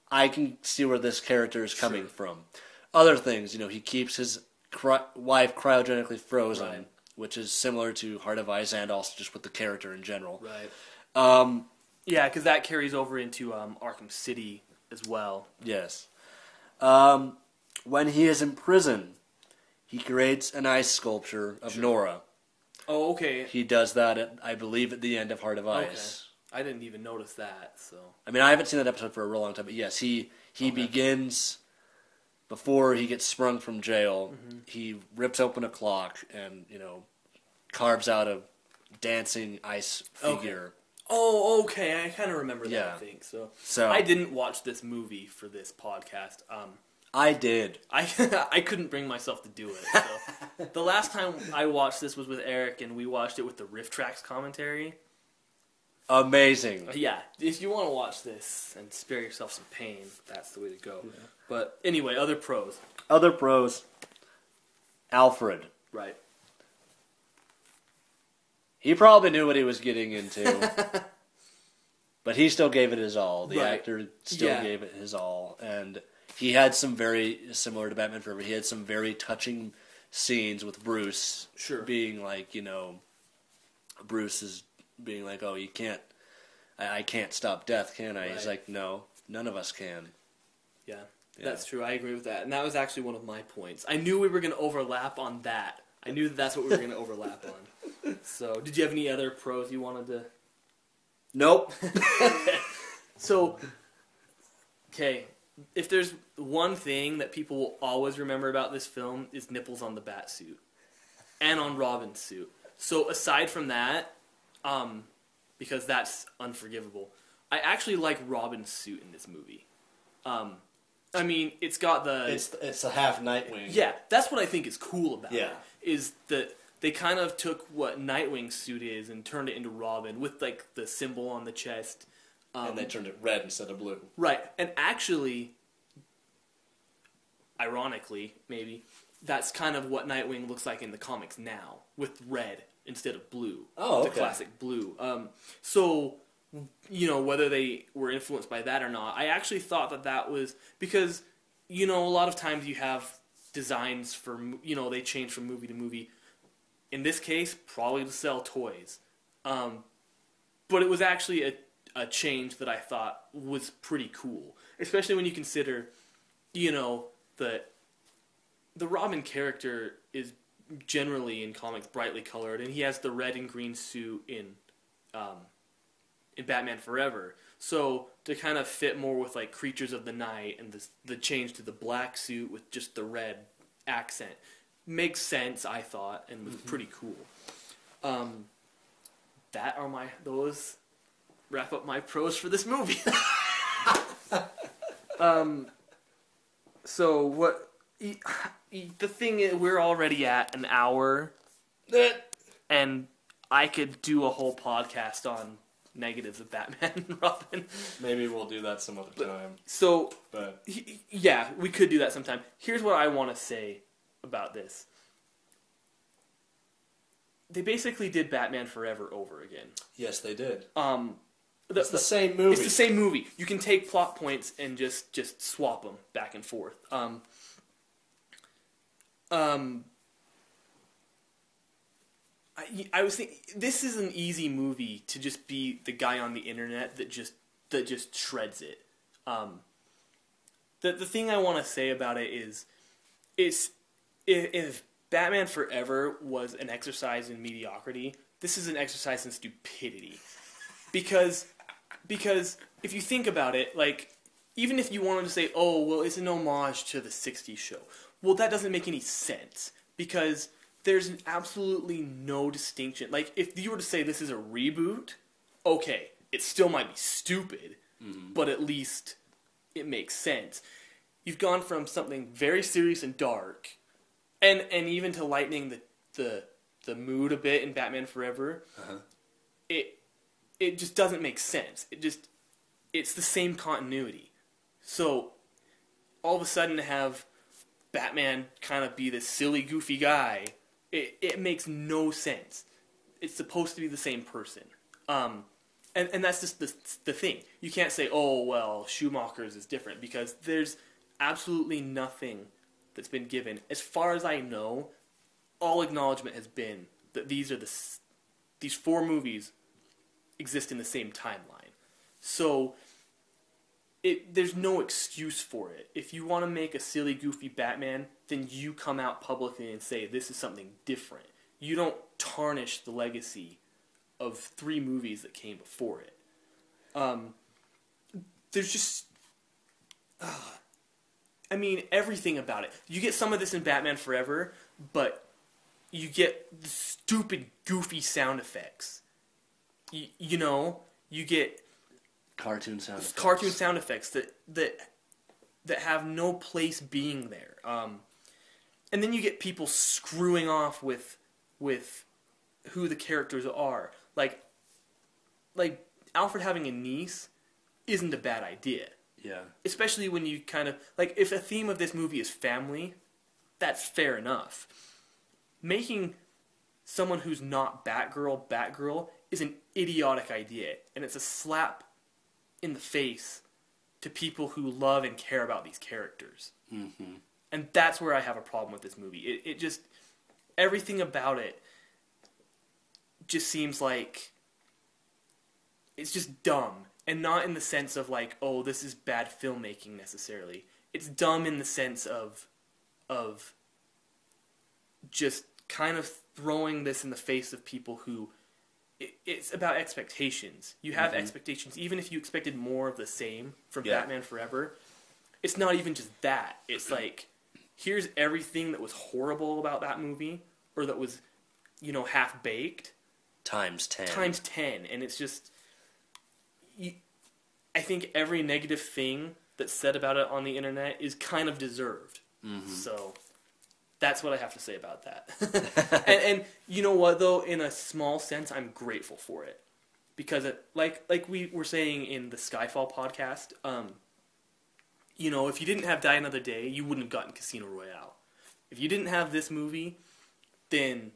E: I can see where this character is coming from. Other things, he keeps his wife cryogenically frozen, which is similar to Heart of Ice and also just with the character in general.
D: Right. Yeah, because that carries over into Arkham City as well.
E: Yes. When he is in prison, he creates an ice sculpture of Nora.
D: Oh, okay.
E: He does that, I believe, at the end of Heart of Ice.
D: Okay. I didn't even notice that. So
E: I mean, I haven't seen that episode for a real long time, but yes, he begins before he gets sprung from jail. Mm-hmm. He rips open a clock and carves out a dancing ice figure.
D: Okay. Oh, okay. I kind of remember that. I think so. I didn't watch this movie for this podcast.
E: I did.
D: I couldn't bring myself to do it. So. The last time I watched this was with Eric, and we watched it with the Riff Tracks commentary.
E: Amazing.
D: Yeah, if you want to watch this and spare yourself some pain, that's the way to go. Yeah. But anyway, other pros.
E: Alfred.
D: Right.
E: He probably knew what he was getting into. But he still gave it his all. The actor still gave it his all. And he had some very, similar to Batman Forever, he had some very touching scenes with Bruce.
D: Sure.
E: Being like, Bruce is being like, oh, you can't, I can't stop death, can I? Right. He's like, no, none of us can.
D: Yeah, that's true. I agree with that. And that was actually one of my points. I knew we were going to overlap on that. I knew that's what we were going to overlap on. So, did you have any other pros you wanted to...
E: Nope.
D: So, okay, if there's one thing that people will always remember about this film is nipples on the bat suit and on Robin's suit. So aside from that, because that's unforgivable, I actually like Robin's suit in this movie. I mean, it's got the...
E: It's a half Nightwing.
D: Yeah, that's what I think is cool about it, is that they kind of took what Nightwing's suit is and turned it into Robin with, like, the symbol on the chest.
E: And they turned it red instead of blue.
D: Right. And actually, ironically, maybe, that's kind of what Nightwing looks like in the comics now, with red instead of blue.
E: Oh, okay.
D: The classic blue. So, whether they were influenced by that or not, I actually thought that was... Because, a lot of times you have designs for... they change from movie to movie. In this case, probably to sell toys. But it was actually a change that I thought was pretty cool. Especially when you consider, that the Robin character is generally in comics brightly colored, and he has the red and green suit in Batman Forever. So to kind of fit more with like Creatures of the Night and the change to the black suit with just the red accent makes sense, I thought, and was pretty cool. Those wrap up my pros for this movie. So what? The thing is, we're already at an hour, and I could do a whole podcast on negatives of Batman and Robin.
E: Maybe we'll do that some other time.
D: Yeah, we could do that sometime. Here's what I want to say about this. They basically did Batman Forever over again.
E: Yes, they did.
D: It's the same movie. It's the same movie. You can take plot points and just swap them back and forth. I was thinking this is an easy movie to just be the guy on the internet that just shreds it. The thing I want to say about it is, if Batman Forever was an exercise in mediocrity, this is an exercise in stupidity. Because if you think about it, like, even if you wanted to say, oh, well, it's an homage to the 60s show, well, that doesn't make any sense. Because there's absolutely no distinction. Like, if you were to say this is a reboot, okay, it still might be stupid, but at least it makes sense. You've gone from something very serious and dark, and even to lightening the mood a bit in Batman Forever, it just doesn't make sense. It's the same continuity. So, all of a sudden to have Batman kind of be this silly, goofy guy, it makes no sense. It's supposed to be the same person. And that's just the thing. You can't say, oh, well, Schumacher's is different, because there's absolutely nothing that's been given. As far as I know, all acknowledgement has been that these 4 movies exist in the same timeline. So there's no excuse for it. If you want to make a silly, goofy Batman, then you come out publicly and say this is something different. You don't tarnish the legacy of 3 movies that came before it. There's just... I mean, everything about it. You get some of this in Batman Forever, but you get the stupid, goofy sound effects. You know? You get...
E: Cartoon sound effects.
D: Cartoon sound effects that have no place being there. And then you get people screwing off with who the characters are. Like Alfred having a niece isn't a bad idea.
E: Yeah.
D: Especially when you kind of... Like, if a theme of this movie is family, that's fair enough. Making someone who's not Batgirl is an idiotic idea. And it's a slap in the face to people who love and care about these characters. Mm-hmm. And that's where I have a problem with this movie. It just... Everything about it just seems like it's just dumb, and not in the sense of like, oh, this is bad filmmaking necessarily. It's dumb in the sense of just kind of throwing this in the face of people who it's about expectations. You have expectations, even if you expected more of the same from Batman Forever. It's not even just that. It's like, here's everything that was horrible about that movie, or that was, half baked.
E: Times 10.
D: Times 10. And it's just... I think every negative thing that's said about it on the internet is kind of deserved. Mm-hmm. So, that's what I have to say about that. and you know what, though? In a small sense, I'm grateful for it. Because, like we were saying in the Skyfall podcast, if you didn't have Die Another Day, you wouldn't have gotten Casino Royale. If you didn't have this movie, then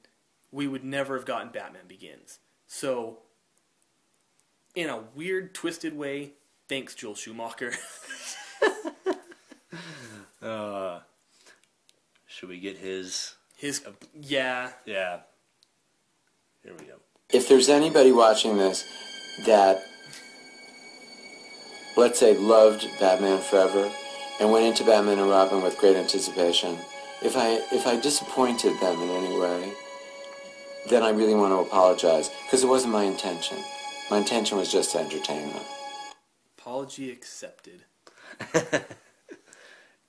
D: we would never have gotten Batman Begins. So, in a weird, twisted way, thanks, Joel Schumacher.
E: Should we get his...
D: Yeah.
E: Yeah. Here we go.
J: If there's anybody watching this that, let's say, loved Batman Forever and went into Batman and Robin with great anticipation, if I disappointed them in any way, then I really want to apologize, because it wasn't my intention. My intention was just to entertain them.
D: Apology accepted.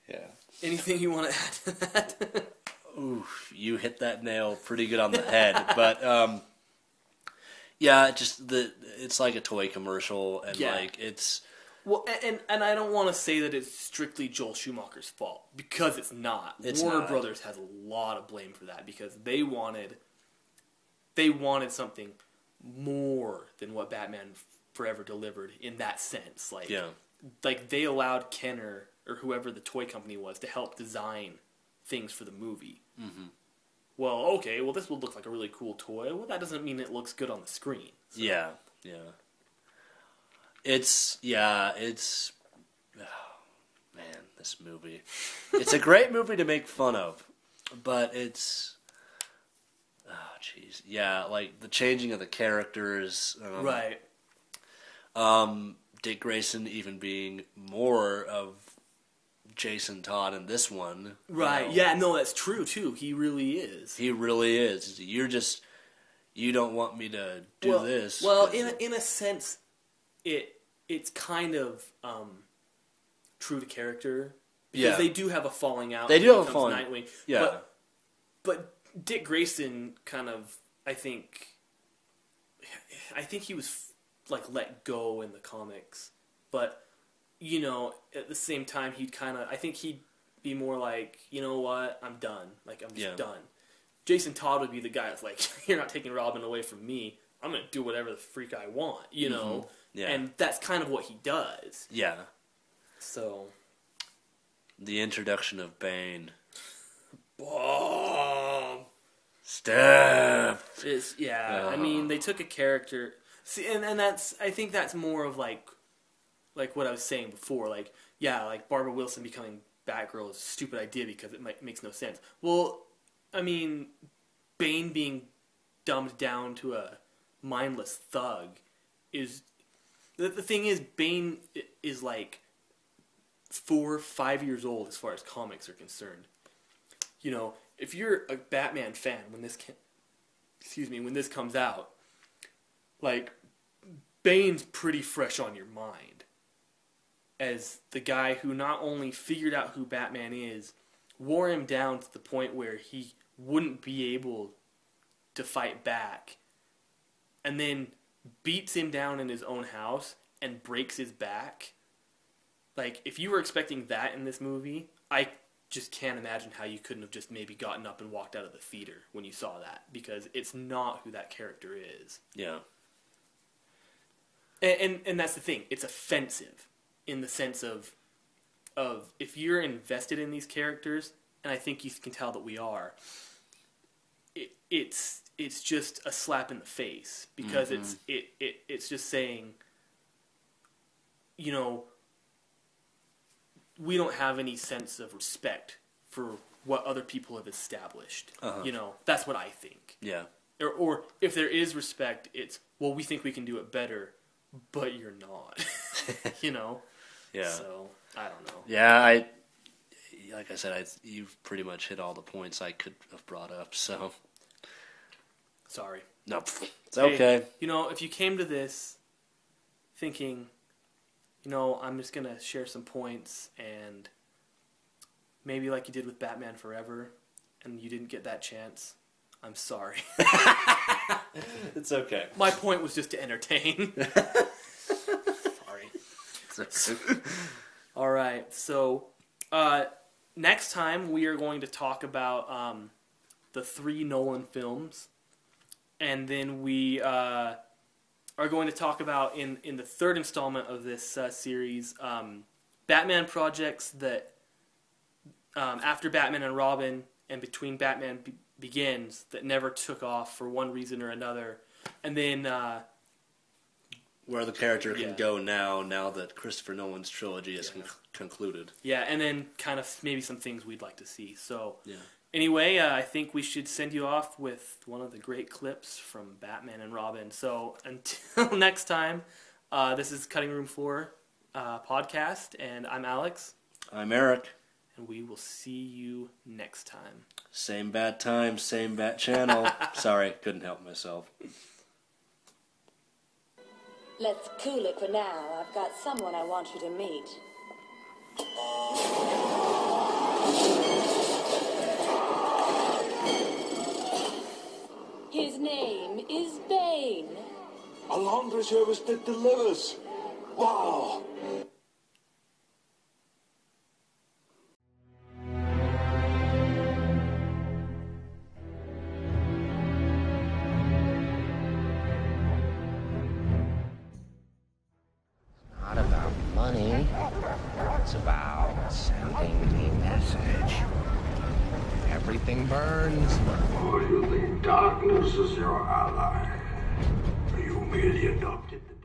E: Yeah.
D: Anything you want to add to that?
E: Oof, you hit that nail pretty good on the head. But, yeah, it's like a toy commercial, and it's...
D: Well, and I don't want to say that it's strictly Joel Schumacher's fault, because it's not. Warner Brothers has a lot of blame for that, because they wanted something more than what Batman Forever delivered in that sense. Like they allowed Kenner, or whoever the toy company was, to help design things for the movie. Mm-hmm. Well, this would look like a really cool toy. Well, that doesn't mean it looks good on the screen. So.
E: Yeah. It's man, this movie. It's a great movie to make fun of, but it's... Oh, jeez. Yeah, like the changing of the characters.
D: Right.
E: Dick Grayson even being more of Jason Todd in this one.
D: Right. Yeah, no, that's true, too. He really is.
E: He really is. you don't want me to do this.
D: Well, in a sense, it's kind of true to character. Because they do have a falling out.
E: They do have a falling out.
D: Nightwing.
E: Yeah.
D: But Dick Grayson kind of, I think he was like let go in the comics. But, you know, at the same time, I think he'd be more like, you know what, I'm done. Like, I'm just done. Jason Todd would be the guy that's like, you're not taking Robin away from me. I'm going to do whatever the freak I want, you know?
E: Yeah.
D: And that's kind of what he does.
E: Yeah.
D: So...
E: The introduction of Bane.
D: Bomb.
E: Stuff.
D: I mean, they took a character... See, and that's... I think that's more of like what I was saying before. Like, yeah, like Barbara Wilson becoming Batgirl is a stupid idea because it makes no sense. Well, I mean, Bane being dumbed down to a mindless thug is... The thing is, Bane is like 4 or 5 years old as far as comics are concerned. You know, if you're a Batman fan when this comes out, like, Bane's pretty fresh on your mind as the guy who not only figured out who Batman is, wore him down to the point where he wouldn't be able to fight back, and then beats him down in his own house and breaks his back. Like, if you were expecting that in this movie, I just can't imagine how you couldn't have just maybe gotten up and walked out of the theater when you saw that, because it's not who that character is.
E: Yeah.
D: And that's the thing. It's offensive in the sense of if you're invested in these characters, and I think you can tell that we are, it's just a slap in the face, because it's just saying, you know, we don't have any sense of respect for what other people have established. You know, that's what I think.
E: Yeah.
D: Or if there is respect, it's, well, we think we can do it better, but you're not. You know?
E: Yeah.
D: So, I don't know.
E: Yeah, like I said, you've pretty much hit all the points I could have brought up, so...
D: Sorry.
E: No, it's okay.
D: Hey, you know, if you came to this thinking, you know, I'm just going to share some points, and maybe like you did with Batman Forever, and you didn't get that chance, I'm sorry.
E: It's okay.
D: My point was just to entertain. Sorry. All right, so next time we are going to talk about the 3 Nolan films, and then we are going to talk about, in the third installment of this series, Batman projects that, after Batman and Robin and between Batman Begins, that never took off for one reason or another. And then...
E: where the character can go now that Christopher Nolan's trilogy is concluded.
D: Yeah, and then kind of maybe some things we'd like to see. So,
E: yeah.
D: Anyway, I think we should send you off with one of the great clips from Batman and Robin. So, until next time, this is Cutting Room Floor podcast, and I'm Alex.
E: I'm Erik.
D: And we will see you next time.
E: Same bat time, same bat channel. Sorry, couldn't help myself.
L: Let's cool it for now. I've got someone I want you to meet. His name is Bane.
B: A laundry service that delivers. Wow.
M: Not about money. It's about sending a message. Everything burns.
B: Or you think darkness is your ally? You merely adopted the